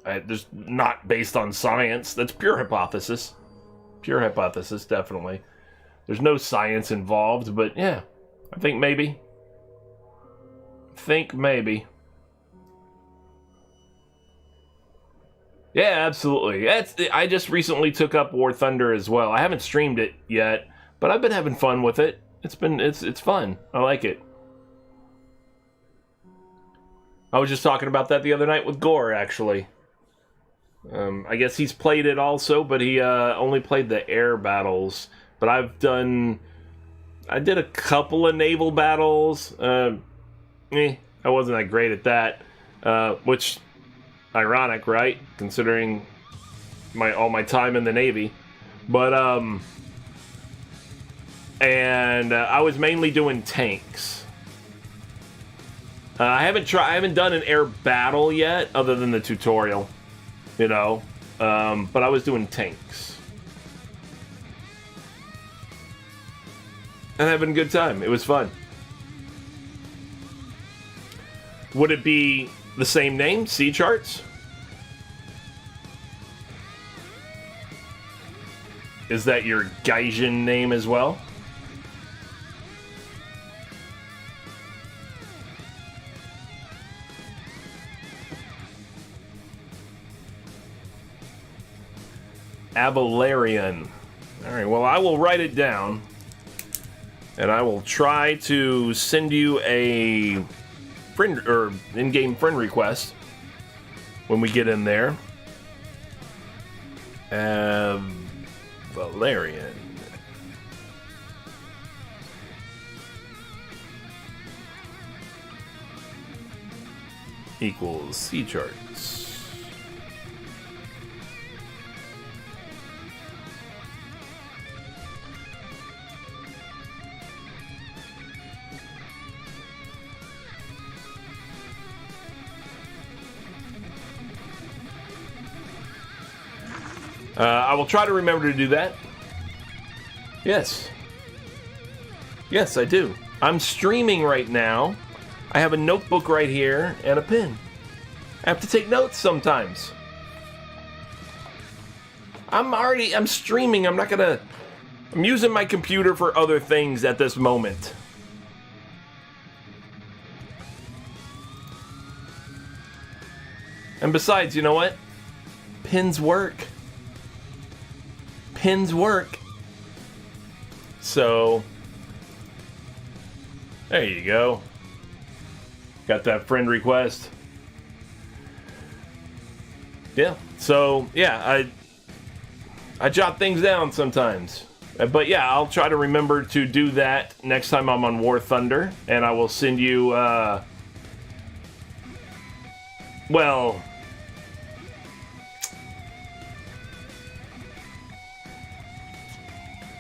there's not based on science. That's pure hypothesis. Pure hypothesis, definitely. There's no science involved, but yeah, I think maybe. Yeah, absolutely. I just recently took up War Thunder as well. I haven't streamed it yet, but I've been having fun with it. It's fun. I like it. I was just talking about that the other night with Gore, actually. I guess he's played it also, but he only played the air battles. But I did a couple of naval battles. I wasn't that great at that, which ironic, right? Considering all my time in the Navy. But I was mainly doing tanks. I haven't done an air battle yet, other than the tutorial. You know, but I was doing tanks. And having a good time. It was fun. Would it be the same name, C Charts? Is that your Gaijin name as well? Avalarian. Alright, well, I will write it down. And I will try to send you a friend or in-game friend request when we get in there. Valerian. Equals C Charts. I will try to remember to do that. Yes. Yes, I do. I'm streaming right now. I have a notebook right here and a pen. I have to take notes sometimes. I'm streaming. I'm using my computer for other things at this moment. And besides, you know what? Pins work. Pins work. So, there you go. Got that friend request. Yeah. So, yeah, I jot things down sometimes. But yeah, I'll try to remember to do that next time I'm on War Thunder, and I will send you, well,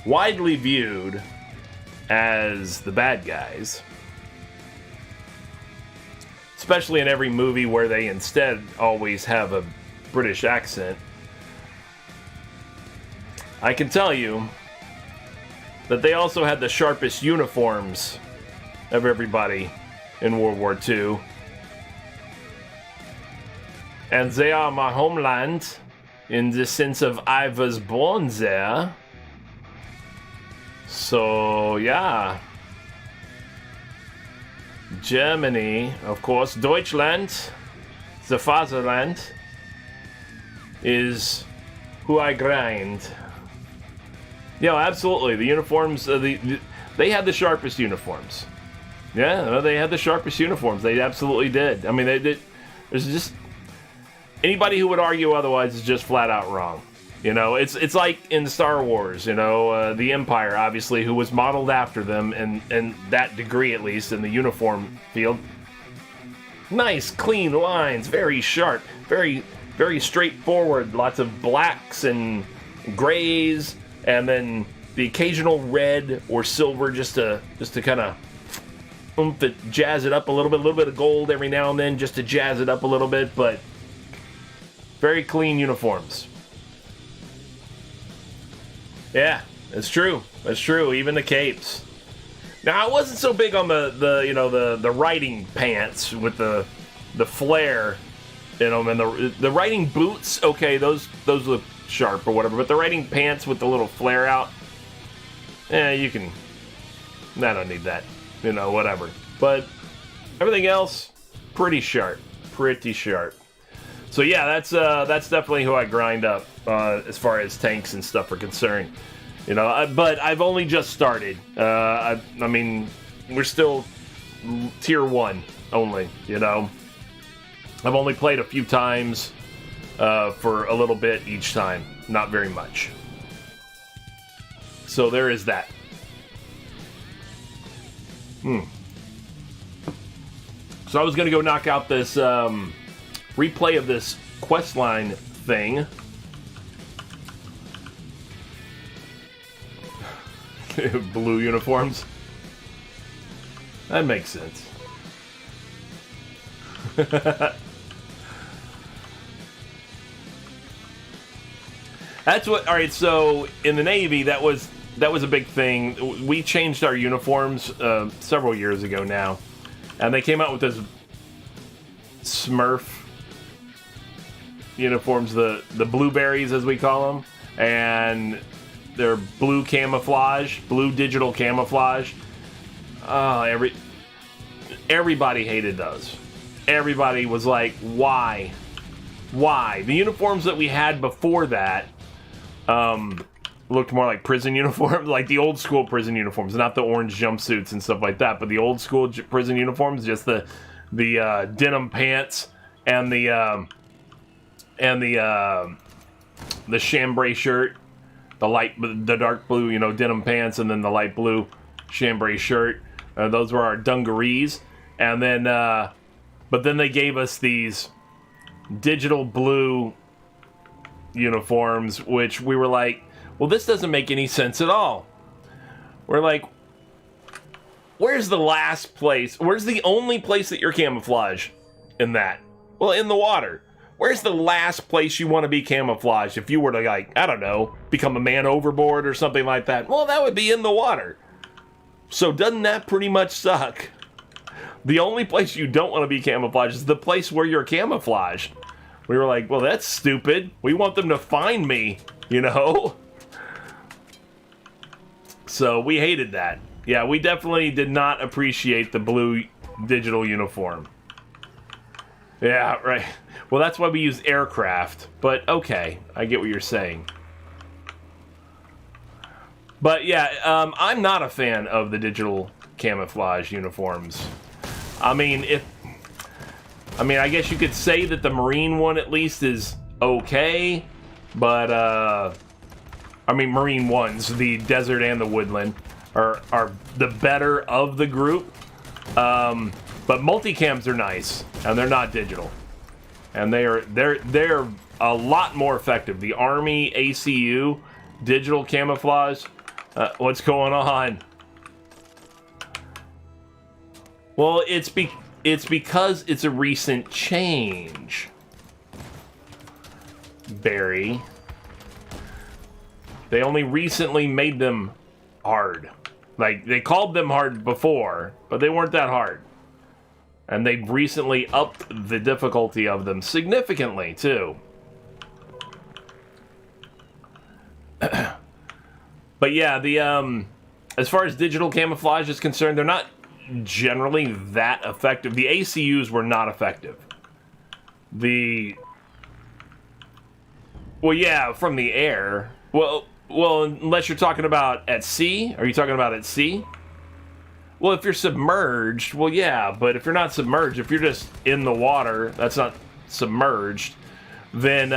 widely viewed as the bad guys, especially in every movie where they instead always have a British accent. I can tell you that they also had the sharpest uniforms of everybody in World War II. And they are my homeland in the sense of I was born there. So, yeah. Germany, of course. Deutschland, the fatherland, is who I grind. Yeah, absolutely. The uniforms, they had the sharpest uniforms. Yeah, they had the sharpest uniforms. They absolutely did. I mean, they did. There's just anybody who would argue otherwise is just flat out wrong. You know, it's like in Star Wars. You know, the Empire, obviously, who was modeled after them, and that degree at least in the uniform field. Nice, clean lines, very sharp, very, very straightforward. Lots of blacks and grays. And then the occasional red or silver just to kind of jazz it up a little bit of gold every now and then just to jazz it up a little bit, but very clean uniforms. Yeah, it's true. That's true. Even the capes. Now, I wasn't so big on the riding pants with the flare, you know, and the riding boots. Okay, those look sharp or whatever, but the riding pants with the little flare out, I don't need that, you know, whatever. But everything else, pretty sharp. So yeah, that's definitely who I grind up as far as tanks and stuff are concerned, you know. But I've only just started. I mean, we're still tier 1 only, you know. I've only played a few times. For a little bit each time. Not very much. So there is that. So I was going to go knock out this replay of this questline thing. Blue uniforms. That makes sense. That's what. All right. So in the Navy, that was a big thing. We changed our uniforms several years ago now, and they came out with this Smurf uniforms, the blueberries as we call them, and they're blue camouflage, blue digital camouflage. Everybody hated those. Everybody was like, why? The uniforms that we had before that. Looked more like prison uniforms, like the old school prison uniforms, not the orange jumpsuits and stuff like that, but the old school prison uniforms, just the denim pants and the chambray shirt, the dark blue, you know, denim pants, and then the light blue chambray shirt. Those were our dungarees, and then but then they gave us these digital blue uniforms, which we were like, well, this doesn't make any sense at all. We're like, where's the last place? Where's the only place that you're camouflage in that? Well, in the water. Where's the last place you want to be camouflaged if you were to, like, I don't know, become a man overboard or something like that? Well, that would be in the water. So doesn't that pretty much suck? The only place you don't want to be camouflaged is the place where you're camouflaged. We were like, well, that's stupid. We want them to find me, you know? So we hated that. Yeah, we definitely did not appreciate the blue digital uniform. Yeah, right. Well, that's why we use aircraft. But okay, I get what you're saying. But yeah, I'm not a fan of the digital camouflage uniforms. I mean, I guess you could say that the Marine one at least is okay, but I mean, Marine ones, the desert and the woodland, are the better of the group. But multicams are nice, and they're not digital, and they're a lot more effective. The Army ACU digital camouflage. What's going on? Well, it's because it's a recent change, Barry. They only recently made them hard. Like, they called them hard before, but they weren't that hard. And they've recently upped the difficulty of them significantly, too. But yeah, the as far as digital camouflage is concerned, they're not generally that effective. The ACUs were not effective. Well, yeah, from the air. Well, unless you're talking about at sea. Are you talking about at sea? Well, if you're submerged, well, yeah, but if you're not submerged, if you're just in the water, that's not submerged, then,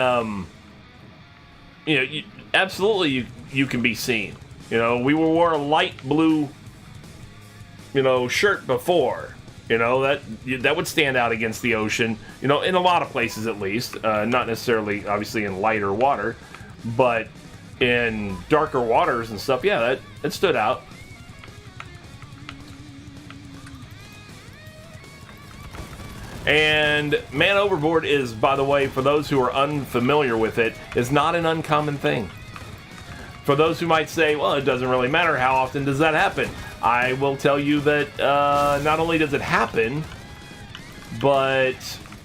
absolutely you can be seen. You know, we wore a light blue, shirt before. That would stand out against the ocean, in a lot of places at least. Not necessarily, obviously, in lighter water, but in darker waters and stuff, yeah, that stood out. And Man Overboard is, by the way, for those who are unfamiliar with it, is not an uncommon thing. For those who might say, well, it doesn't really matter, how often does that happen? I will tell you that not only does it happen, but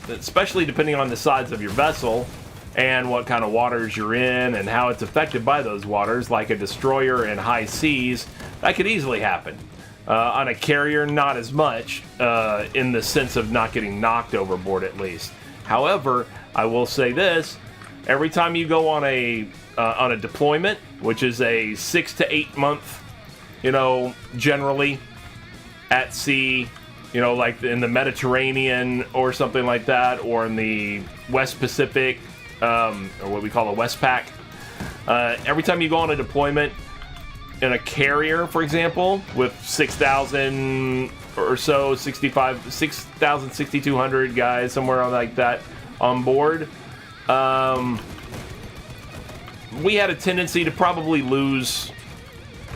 especially depending on the size of your vessel and what kind of waters you're in and how it's affected by those waters, like a destroyer in high seas, that could easily happen. On a carrier, not as much, in the sense of not getting knocked overboard at least. However, I will say this, every time you go on a deployment, which is a 6 to 8 month, generally at sea, like in the Mediterranean or something like that, or in the West Pacific, or what we call a Westpac, every time you go on a deployment, in a carrier, for example, with 6,000 or so, 6,200 guys, somewhere like that, on board, we had a tendency to probably lose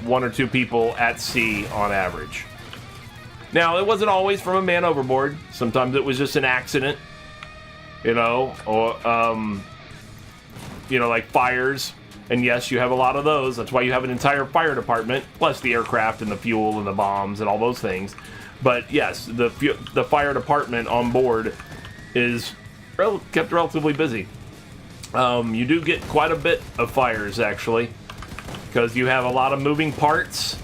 1 or 2 people at sea on average. Now, it wasn't always from a man overboard. Sometimes it was just an accident, or, like fires. And yes, you have a lot of those. That's why you have an entire fire department, plus the aircraft and the fuel and the bombs and all those things. But yes, the fire department on board is kept relatively busy. You do get quite a bit of fires, actually, because you have a lot of moving parts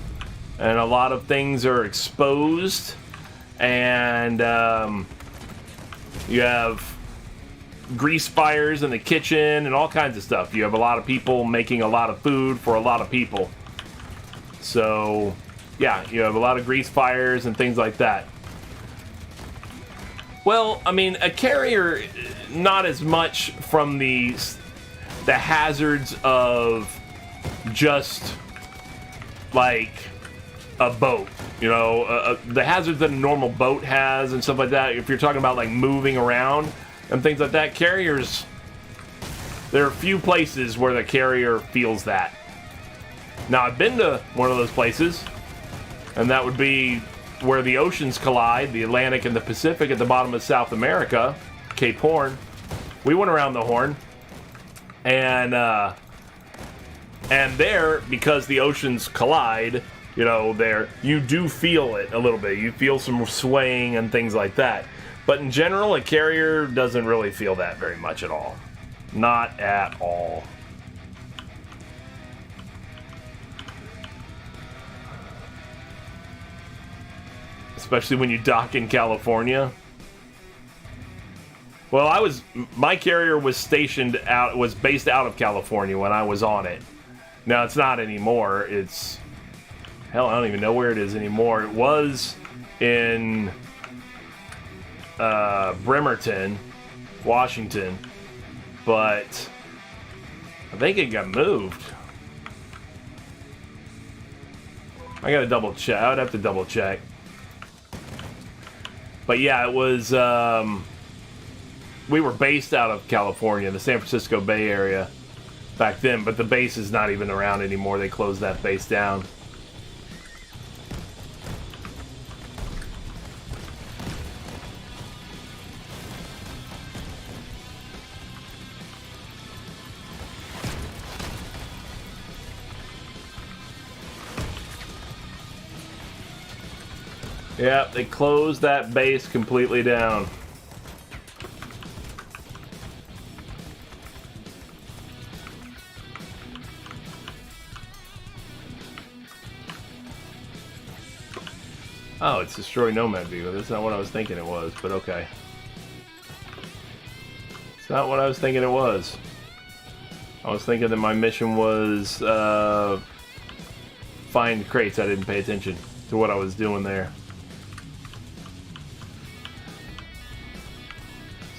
and a lot of things are exposed. And you have grease fires in the kitchen and all kinds of stuff. You have a lot of people making a lot of food for a lot of people. So, yeah, you have a lot of grease fires and things like that. Well, I mean, a carrier, not as much from the hazards of just like a boat, the hazards that a normal boat has and stuff like that. If you're talking about like moving around and things like that, carriers, there are a few places where the carrier feels that. Now, I've been to one of those places, and that would be where the oceans collide, the Atlantic and the Pacific at the bottom of South America, Cape Horn, we went around the Horn, and there, because the oceans collide, you know, there you do feel it a little bit. You feel some swaying and things like that. But in general, a carrier doesn't really feel that very much at all. Not at all. Especially when you dock in California. Well, my carrier was based out of California when I was on it. Now it's not anymore. Hell, I don't even know where it is anymore. It was in Bremerton, Washington, but I think it got moved. I gotta double check. I would have to double check. But yeah, it was, we were based out of California, the San Francisco Bay Area back then, but the base is not even around anymore. They closed that base down. Yeah, they closed that base completely down. Oh, it's Destroy Nomad Vehicle. That's not what I was thinking it was, but okay. It's not what I was thinking it was. I was thinking that my mission was find crates. I didn't pay attention to what I was doing there.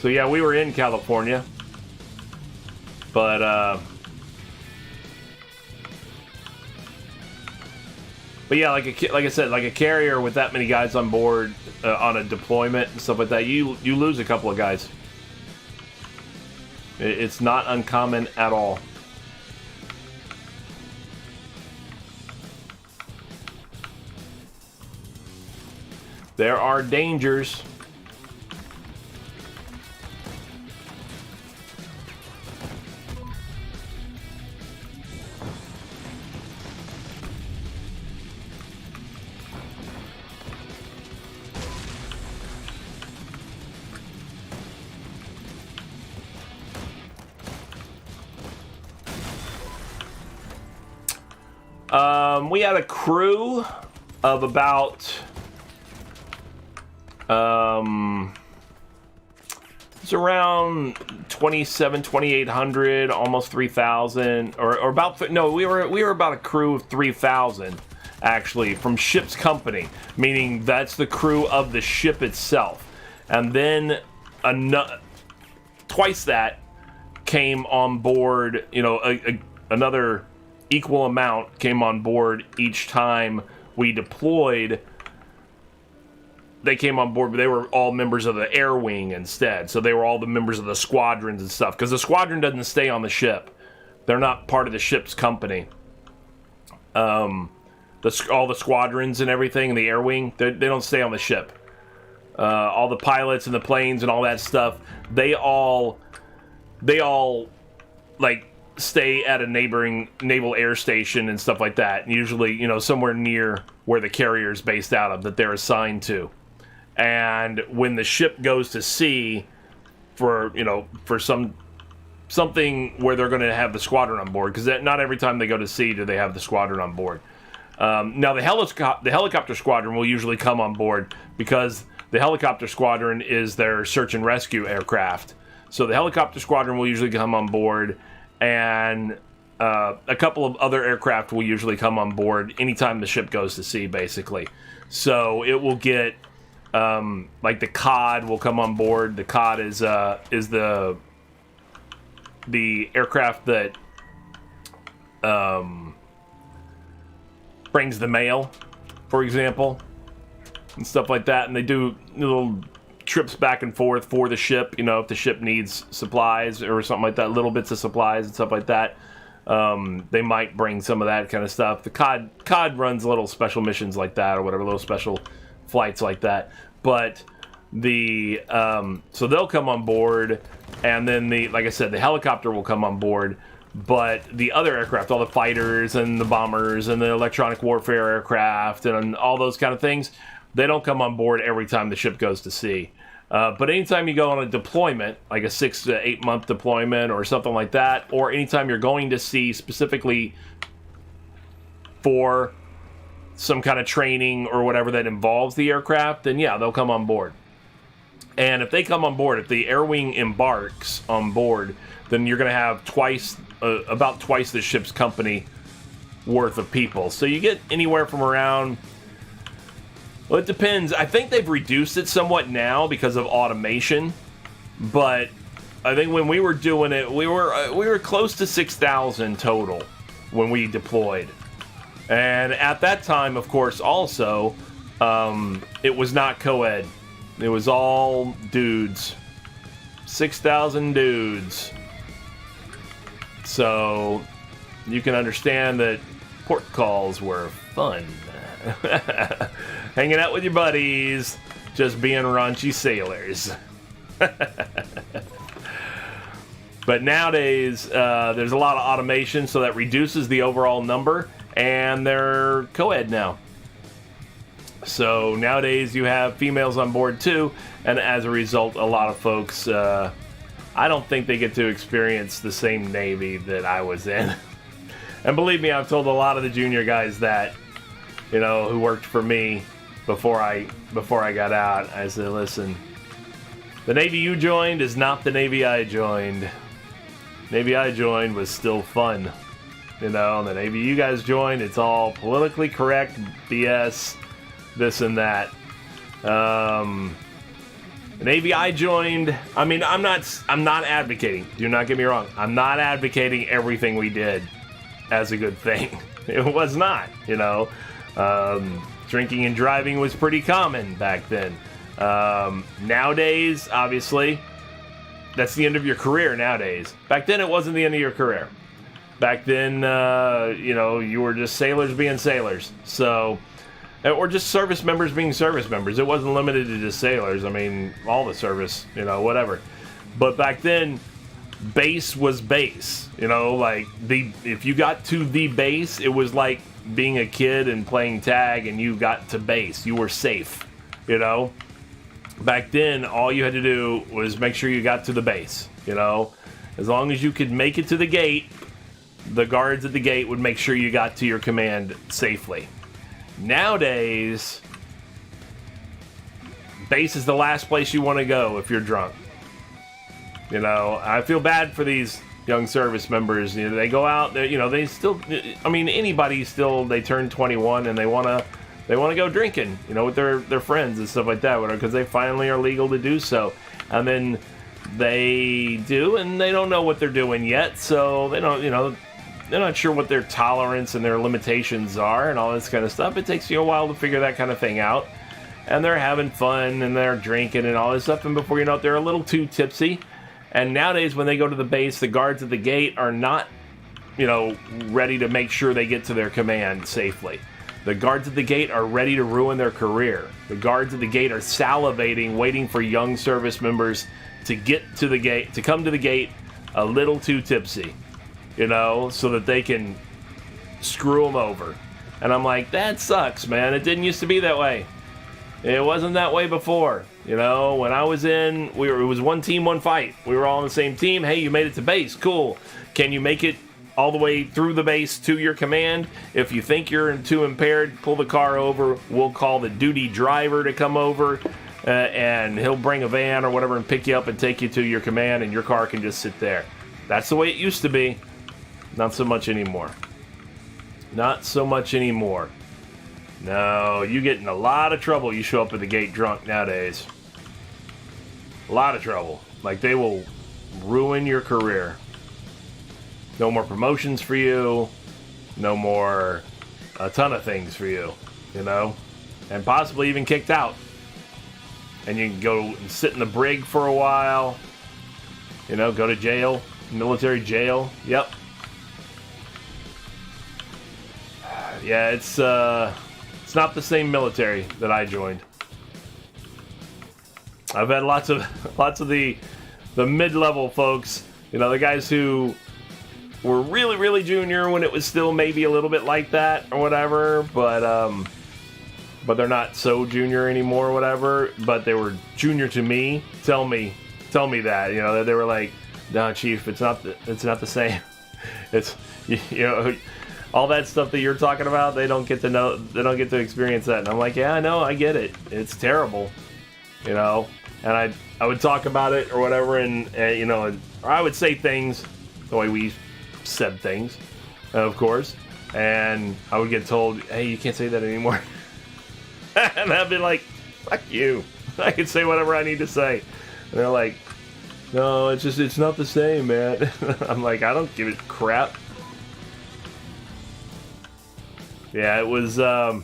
So yeah, we were in California, but yeah, like I said, like a carrier with that many guys on board on a deployment and stuff like that, you lose a couple of guys. It's not uncommon at all. There are dangers. We had a crew of about it's around 2,800, almost 3,000, or about no, we were about a crew of 3,000 actually from ship's company, meaning that's the crew of the ship itself, and then twice that came on board. You know, another equal amount came on board each time we deployed. They came on board, but they were all members of the air wing instead. So they were all the members of the squadrons and stuff. Because the squadron doesn't stay on the ship. They're not part of the ship's company. All the squadrons and everything, and the air wing, they don't stay on the ship. All the pilots and the planes and all that stuff, they all like stay at a neighboring naval air station and stuff like that, and usually, you know, somewhere near where the carrier is based out of that they're assigned to. And when the ship goes to sea for something where they're going to have the squadron on board, because not every time they go to sea do they have the squadron on board. Now the helicopter squadron will usually come on board because the helicopter squadron is their search and rescue aircraft. So the helicopter squadron will usually come on board, and a couple of other aircraft will usually come on board anytime the ship goes to sea, basically. So it will get, like the COD will come on board. The COD is the aircraft that brings the mail, for example, and stuff like that. And they do little trips back and forth for the ship, you know, if the ship needs supplies or something like that, little bits of supplies and stuff like that. They might bring some of that kind of stuff. The COD runs little special missions like that or whatever, little special flights like that. But So they'll come on board, and then like I said, the helicopter will come on board. But the other aircraft, all the fighters and the bombers and the electronic warfare aircraft and all those kind of things, they don't come on board every time the ship goes to sea. But anytime you go on a deployment, like a 6 to 8 month deployment or something like that, or anytime you're going to sea specifically for some kind of training or whatever that involves the aircraft, then yeah, they'll come on board. And if they come on board, if the air wing embarks on board, then you're going to have about twice the ship's company worth of people. So you get anywhere from around, well, it depends. I think they've reduced it somewhat now because of automation, but I think when we were doing it, we were close to 6,000 total when we deployed. And at that time, of course, also, it was not co-ed. It was all dudes. 6,000 dudes. So you can understand that port calls were fun. Hanging out with your buddies, just being raunchy sailors. But nowadays, there's a lot of automation, so that reduces the overall number, and they're co-ed now. So nowadays you have females on board too, and as a result, a lot of folks, I don't think they get to experience the same Navy that I was in. And believe me, I've told a lot of the junior guys that, who worked for me before I got out. I said, listen, the Navy you joined is not the Navy I joined. Navy I joined was still fun. The Navy you guys joined, it's all politically correct BS, this and that. The Navy I joined, I mean, I'm not advocating, do not get me wrong, I'm not advocating everything we did as a good thing. It was not, drinking and driving was pretty common back then. Nowadays, obviously, that's the end of your career nowadays. Back then, it wasn't the end of your career. Back then, you were just sailors being sailors. So, or just service members being service members. It wasn't limited to just sailors. I mean, all the service, whatever. But back then, base was base. If you got to the base, it was like being a kid and playing tag and you got to base. You were safe, Back then, all you had to do was make sure you got to the base, As long as you could make it to the gate, the guards at the gate would make sure you got to your command safely. Nowadays, base is the last place you want to go if you're drunk. I feel bad for these young service members. They go out, they still, anybody still, they turn 21 and they want to go drinking, with their friends and stuff like that, because they finally are legal to do so. And then they do, and they don't know what they're doing yet, so they don't, they're not sure what their tolerance and their limitations are and all this kind of stuff. It takes you a while to figure that kind of thing out. And they're having fun and they're drinking and all this stuff. And before you know it, they're a little too tipsy. And nowadays, when they go to the base, the guards at the gate are not, ready to make sure they get to their command safely. The guards at the gate are ready to ruin their career. The guards at the gate are salivating, waiting for young service members to get to the gate, to come to the gate a little too tipsy. So that they can screw them over. And I'm like, that sucks, man. It didn't used to be that way. It wasn't that way before. When I was in, it was one team, one fight. We were all on the same team. Hey, you made it to base. Cool. Can you make it all the way through the base to your command? If you think you're too impaired, pull the car over. We'll call the duty driver to come over, and he'll bring a van or whatever and pick you up and take you to your command, and your car can just sit there. That's the way it used to be. Not so much anymore. Not so much anymore. No, you get in a lot of trouble. You show up at the gate drunk nowadays. A lot of trouble. Like, they will ruin your career. No more promotions for you. No more a ton of things for you. And possibly even kicked out. And you can go and sit in the brig for a while. Go to jail. Military jail. Yep. Yeah, it's not the same military that I joined. I've had lots of the mid-level folks, the guys who were really, really junior when it was still maybe a little bit like that or whatever, but they're not so junior anymore or whatever, but they were junior to me. Tell me that, they were like, no, Chief, it's not the same. It's, all that stuff that you're talking about, they don't get to experience that. And I'm like, yeah, I know, I get it. It's terrible, and I would talk about it or whatever, and or I would say things the way we said things, of course, and I would get told, hey, you can't say that anymore. And I'd be like, fuck you. I can say whatever I need to say. And they're like, no, it's not the same, man. I'm like, I don't give a crap. Yeah, it was, it's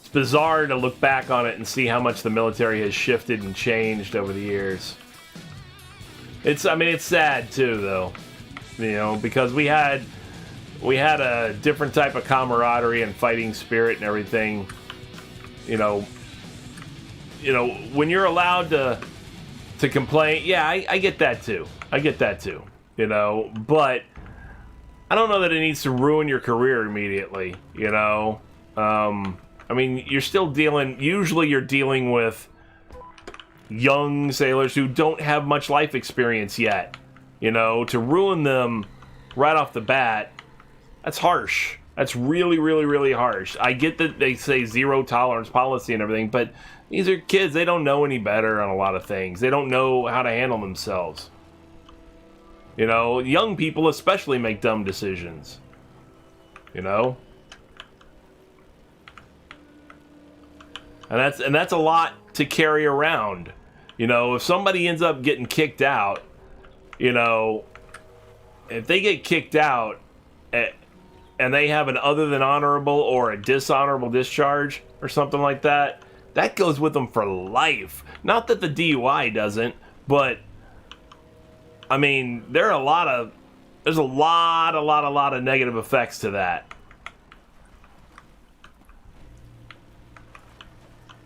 bizarre to look back on it and see how much the military has shifted and changed over the years. It's sad too, though, because we had a different type of camaraderie and fighting spirit and everything. When you're allowed to complain, yeah, I get that too. But I don't know that it needs to ruin your career immediately. You're still you're dealing with young sailors who don't have much life experience yet. To ruin them right off the bat, that's harsh. That's really, really, really harsh. I get that they say zero tolerance policy and everything, but these are kids. They don't know any better on a lot of things. They don't know how to handle themselves. Young people especially make dumb decisions. And that's a lot to carry around. If somebody ends up getting kicked out, if they get kicked out and they have an other than honorable or a dishonorable discharge or something like that, that goes with them for life. Not that the DUI doesn't, but there's a lot of negative effects to that.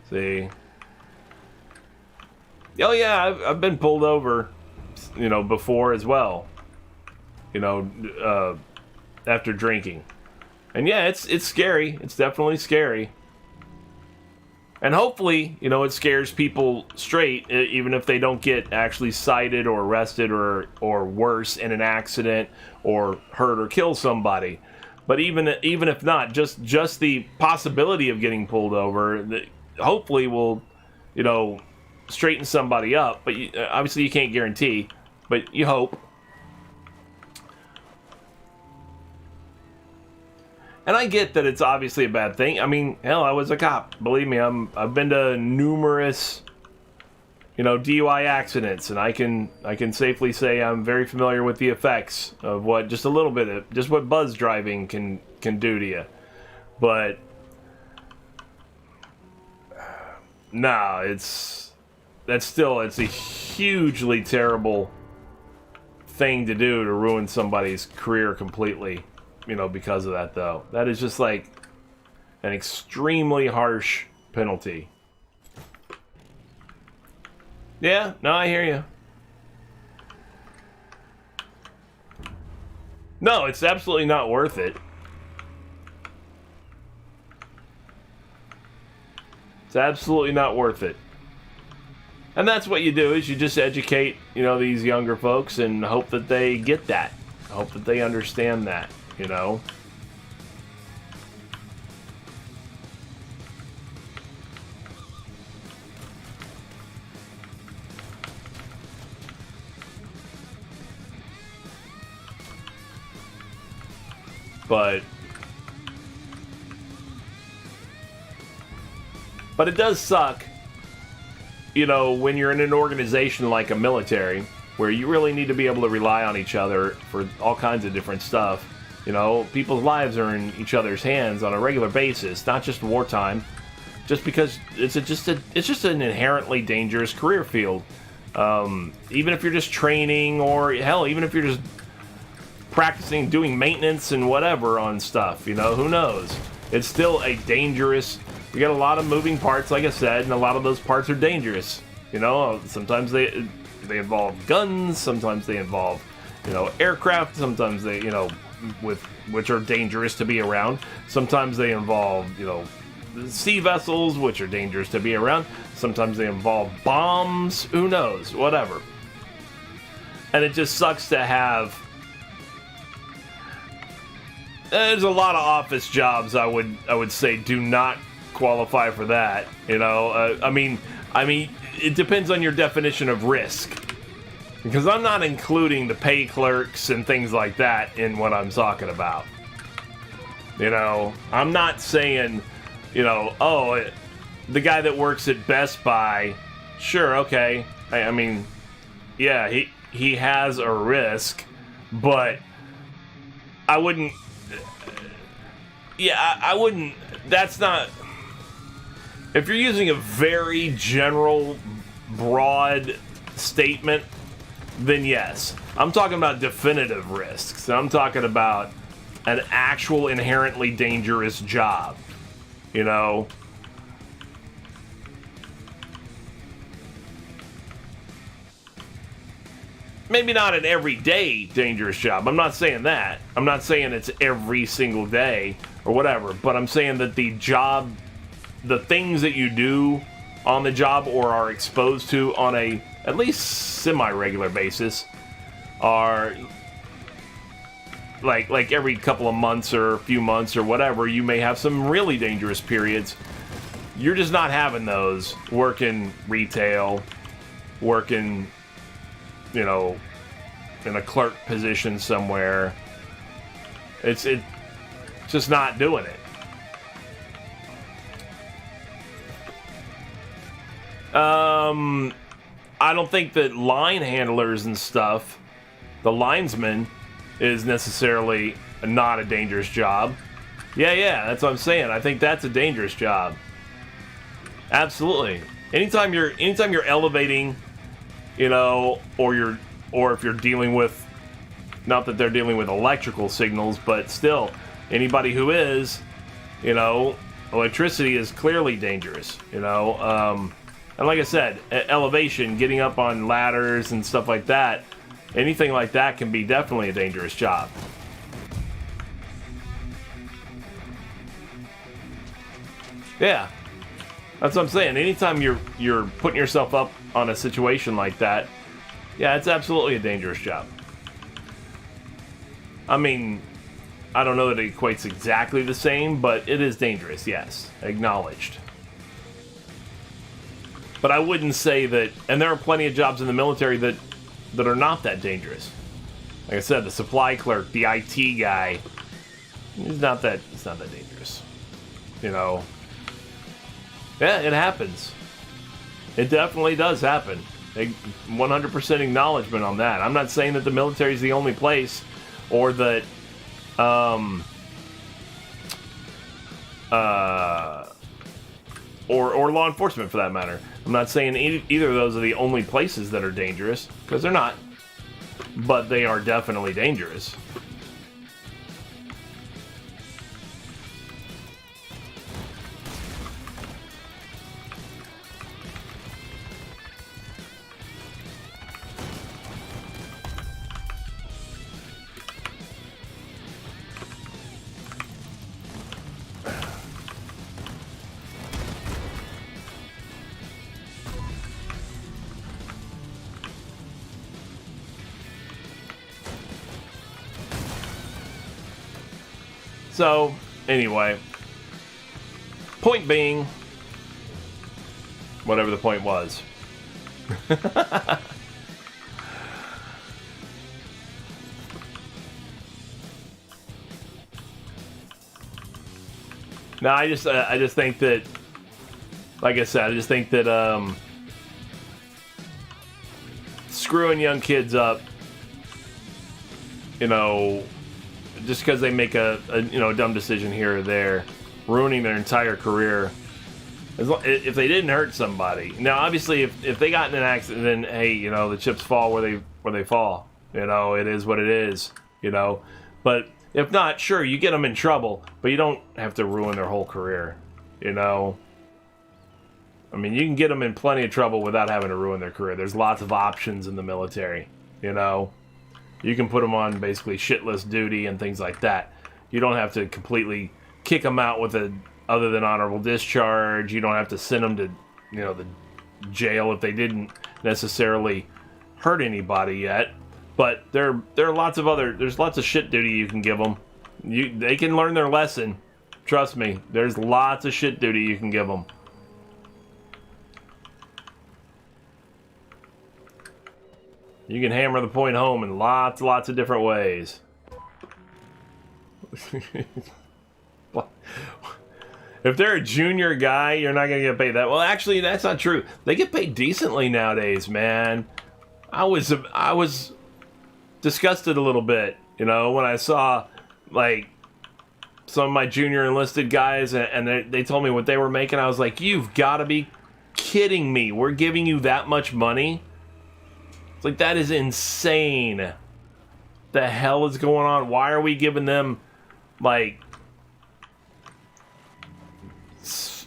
See? Oh yeah, I've been pulled over, before as well. After drinking, and yeah, it's scary. It's definitely scary. And hopefully, it scares people straight, even if they don't get actually cited or arrested or worse in an accident or hurt or kill somebody. But even if not, just the possibility of getting pulled over, hopefully will, straighten somebody up. But obviously you can't guarantee, but you hope. And I get that it's obviously a bad thing. Hell, I was a cop. Believe me, I've been to numerous, DUI accidents, and I can safely say I'm very familiar with the effects of what what buzz driving can do to you. But no, it's a hugely terrible thing to do to ruin somebody's career completely. Because of that, though. That is just like an extremely harsh penalty. Yeah, no, I hear you. No, it's absolutely not worth it. It's absolutely not worth it. And that's what you do, is you just educate, these younger folks and hope that they get that. Hope that they understand that. But it does suck, when you're in an organization like a military, where you really need to be able to rely on each other for all kinds of different stuff. People's lives are in each other's hands on a regular basis, not just wartime. Just because it's just an inherently dangerous career field. Even if you're just training, or hell, even if you're just practicing doing maintenance and whatever on stuff, who knows? It's still a dangerous You got a lot of moving parts, like I said, and a lot of those parts are dangerous. You know, sometimes they involve guns, sometimes they involve, you know, aircraft, sometimes they, you know, which are dangerous to be around. Sometimes they involve, you know, sea vessels, which are dangerous to be around. Sometimes they involve bombs, who knows, whatever. And it just sucks to have. There's a lot of office jobs I would say do not qualify for that. You know, I mean, it depends on your definition of risk, because I'm not including the pay clerks and things like that in what I'm talking about. You know, I'm not saying, you know, oh, the guy that works at Best Buy, sure, okay. I mean, yeah, he has a risk, but I wouldn't. Yeah, I wouldn't. That's not. If you're using a very general, broad statement, then yes. I'm talking about definitive risks. I'm talking about an actual inherently dangerous job. You know? Maybe not an everyday dangerous job. I'm not saying that. I'm not saying it's every single day or whatever, but I'm saying that the job, the things that you do on the job or are exposed to on a at least semi-regular basis are like every couple of months or a few months or whatever, you may have some really dangerous periods. You're just not having those working retail, working, you know, in a clerk position somewhere. It's just not doing it. I don't think that line handlers and stuff, the linesman, is necessarily not a dangerous job. Yeah, that's what I'm saying. I think that's a dangerous job. Absolutely. Anytime you're elevating, you know, or if you're dealing with, not that they're dealing with electrical signals, but still, anybody who is, you know, electricity is clearly dangerous, you know. And like I said, elevation, getting up on ladders and stuff like that, anything like that can be definitely a dangerous job. Yeah, that's what I'm saying. Anytime you're putting yourself up on a situation like that, yeah, it's absolutely a dangerous job. I mean, I don't know that it equates exactly the same, but it is dangerous, yes, acknowledged. But I wouldn't say that, and there are plenty of jobs in the military that are not that dangerous. Like I said, the supply clerk, the IT guy, it's not that dangerous. You know. Yeah, it happens. It definitely does happen. 100% acknowledgement on that. I'm not saying that the military is the only place, or that or law enforcement for that matter. I'm not saying either of those are the only places that are dangerous, because they're not. But they are definitely dangerous. So, anyway, point being, whatever the point was. No, I just think that, like I said, I just think that screwing young kids up, you know, just because they make a dumb decision here or there, ruining their entire career. If they didn't hurt somebody. Now, obviously, if they got in an accident, then hey, you know, the chips fall where they fall. You know, it is what it is. You know, but if not, sure, you get them in trouble, but you don't have to ruin their whole career. You know, I mean, you can get them in plenty of trouble without having to ruin their career. There's lots of options in the military. You know, you can put them on basically shitless duty and things like that. You don't have to completely kick them out with a other than honorable discharge. You don't have to send them to, you know, the jail if they didn't necessarily hurt anybody yet. But there are lots of there's lots of shit duty you can give them. They can learn their lesson. Trust me, there's lots of shit duty you can give them. You can hammer the point home in lots of different ways. If they're a junior guy, you're not going to get paid that. Well, actually, that's not true. They get paid decently nowadays, man. I was disgusted a little bit, you know, when I saw, like, some of my junior enlisted guys, and they told me what they were making. I was like, you've got to be kidding me. We're giving you that much money? It's like, that is insane. The hell is going on? Why are we giving them, like...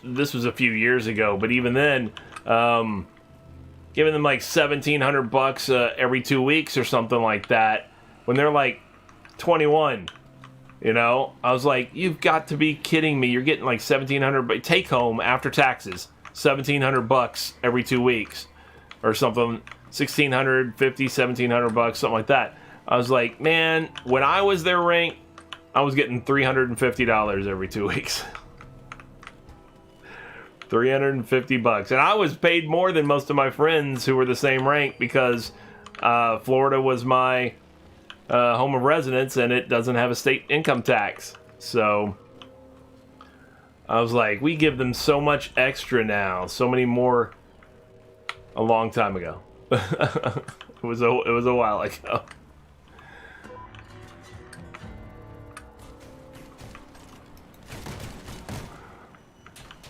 This was a few years ago, but even then, giving them like $1,700 every 2 weeks or something like that when they're like 21, you know, I was like, you've got to be kidding me. You're getting like $1,700 take home after taxes, $1,700 every 2 weeks or something, $1,650, $1,700, something like that. I was like, man, when I was their rank, I was getting $350 every 2 weeks. $350, and I was paid more than most of my friends who were the same rank because Florida was my home of residence, and it doesn't have a state income tax. So I was like, we give them so much extra now, so many more. A long time ago. it was a while ago.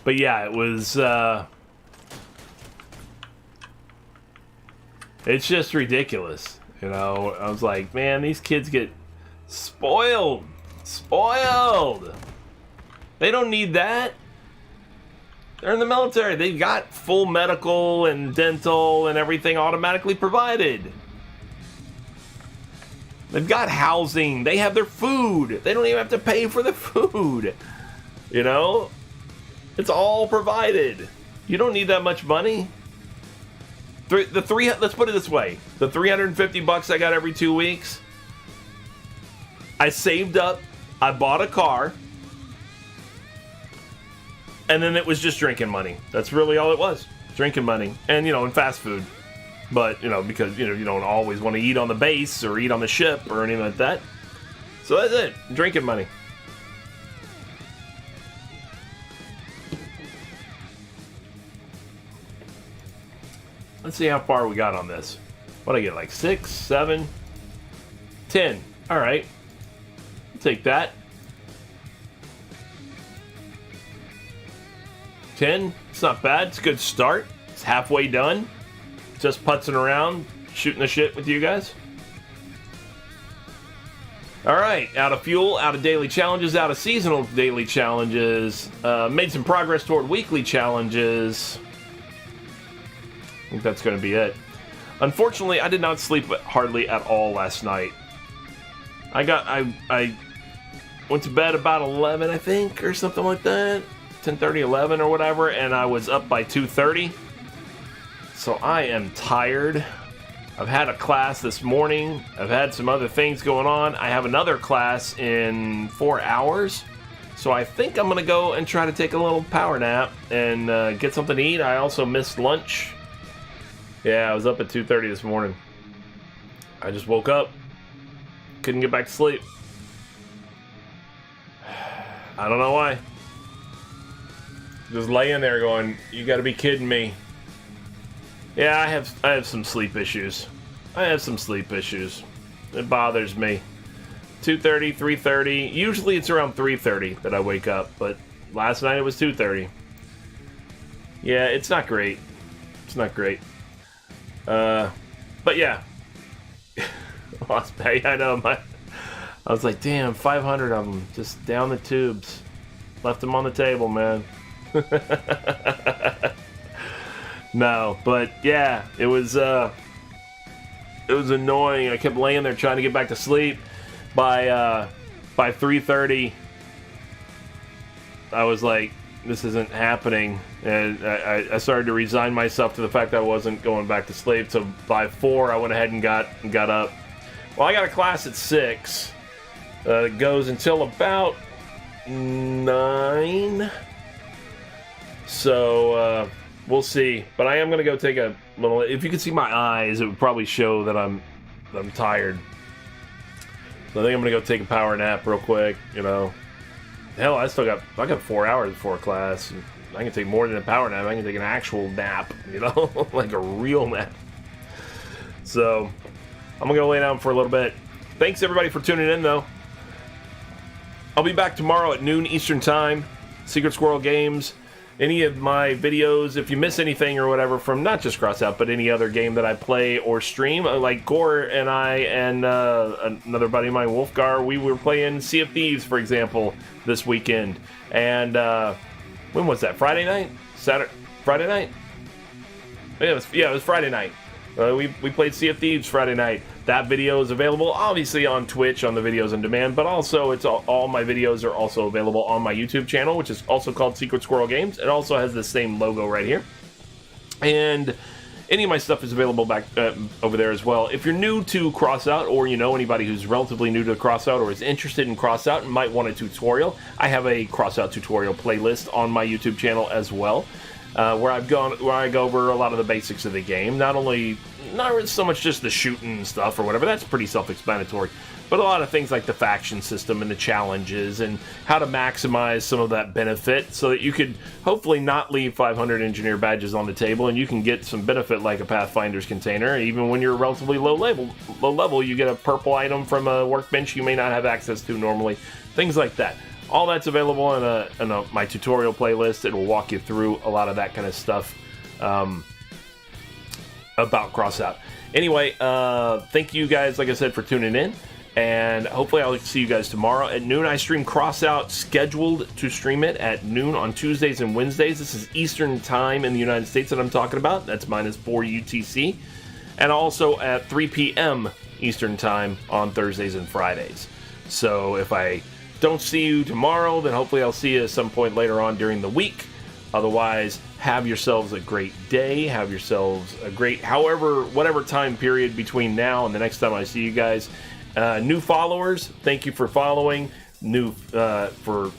But yeah, it was, it's just ridiculous, you know. I was like, man, these kids get spoiled. They don't need that. They're in the military. They've got full medical and dental and everything automatically provided. They've got housing. They have their food. They don't even have to pay for the food, you know. It's all provided. You don't need that much money. Let's put it this way. The $350 I got every 2 weeks, I saved up, I bought a car, and then it was just drinking money. That's really all it was. Drinking money. And, you know, and fast food. But, you know, because, you know, you don't always want to eat on the base or eat on the ship or anything like that. So that's it. Drinking money. Let's see how far we got on this. What'd I get, like 6, 7, 10. All right. I'll take that. 10. It's not bad. It's a good start. It's halfway done. Just putzing around, shooting the shit with you guys. All right. Out of fuel, out of daily challenges, out of seasonal daily challenges. Made some progress toward weekly challenges. I think that's going to be it. Unfortunately, I did not sleep hardly at all last night. I went to bed about 11, I think, or something like that. 10:30, 11 or whatever, and I was up by 2:30. So I am tired. I've had a class this morning. I've had some other things going on. I have another class in 4 hours. So I think I'm going to go and try to take a little power nap and get something to eat. I also missed lunch. Yeah, I was up at 2:30 this morning. I just woke up. Couldn't get back to sleep. I don't know why. Just laying there going, you gotta be kidding me. Yeah, I have some sleep issues. It bothers me. 2:30, 3:30. Usually it's around 3:30 that I wake up, but last night it was 2:30. Yeah, it's not great. But yeah. Lost pay, I know. I was like, damn, 500 of them just down the tubes. Left them on the table, man. No, but yeah, it was annoying. I kept laying there trying to get back to sleep. By 3:30, I was like, this isn't happening, and I started to resign myself to the fact that I wasn't going back to sleep. So by 4, I went ahead and got up. Well, I got a class at 6. It goes until about 9. So we'll see. But I am going to go take a little. If you could see my eyes, it would probably show that I'm tired. So I think I'm going to go take a power nap real quick. You know, hell, I got 4 hours before class. And I can take more than a power nap. I can take an actual nap. You know, like a real nap. So I'm going to go lay down for a little bit. Thanks everybody for tuning in, though. I'll be back tomorrow at noon Eastern Time. Secret Squirrel Games. Any of my videos, if you miss anything or whatever from not just Crossout, but any other game that I play or stream, like Gore and I and another buddy of mine, Wolfgar, we were playing Sea of Thieves, for example, this weekend. And when was that? Friday night? Friday night? Yeah, it was Friday night. We played Sea of Thieves Friday night. That video is available, obviously, on Twitch on the Videos on Demand, but also it's all my videos are also available on my YouTube channel, which is also called Secret Squirrel Games. It also has the same logo right here. And any of my stuff is available back over there as well. If you're new to Crossout, or you know anybody who's relatively new to Crossout or is interested in Crossout and might want a tutorial, I have a Crossout tutorial playlist on my YouTube channel as well. Where I go over a lot of the basics of the game. Not so much just the shooting stuff or whatever, that's pretty self-explanatory, but a lot of things like the faction system and the challenges and how to maximize some of that benefit so that you could hopefully not leave 500 engineer badges on the table and you can get some benefit like a Pathfinder's container. Even when you're relatively low level, you get a purple item from a workbench you may not have access to normally. Things like that. All that's available in my tutorial playlist. It will walk you through a lot of that kind of stuff about Crossout. Anyway, thank you guys, like I said, for tuning in. And hopefully I'll see you guys tomorrow at noon. I stream Crossout, scheduled to stream it at noon on Tuesdays and Wednesdays. This is Eastern Time in the United States that I'm talking about. That's -4 UTC. And also at 3 p.m. Eastern Time on Thursdays and Fridays. So if I don't see you tomorrow, then hopefully I'll see you at some point later on during the week. Otherwise, have yourselves a great day. Have yourselves a great, whatever time period between now and the next time I see you guys. New followers, thank you for following. For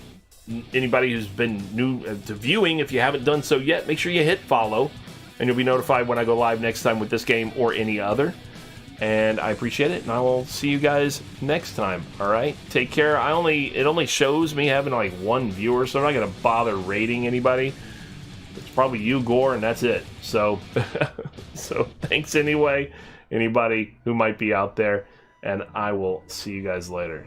anybody who's been new to viewing, if you haven't done so yet, make sure you hit follow, and you'll be notified when I go live next time with this game or any other. And I appreciate it, and I will see you guys next time. All right, take care. It only shows me having like 1 viewer, so I'm not gonna bother rating anybody. It's probably you, Gore, and that's it. So, so thanks anyway, anybody who might be out there, and I will see you guys later.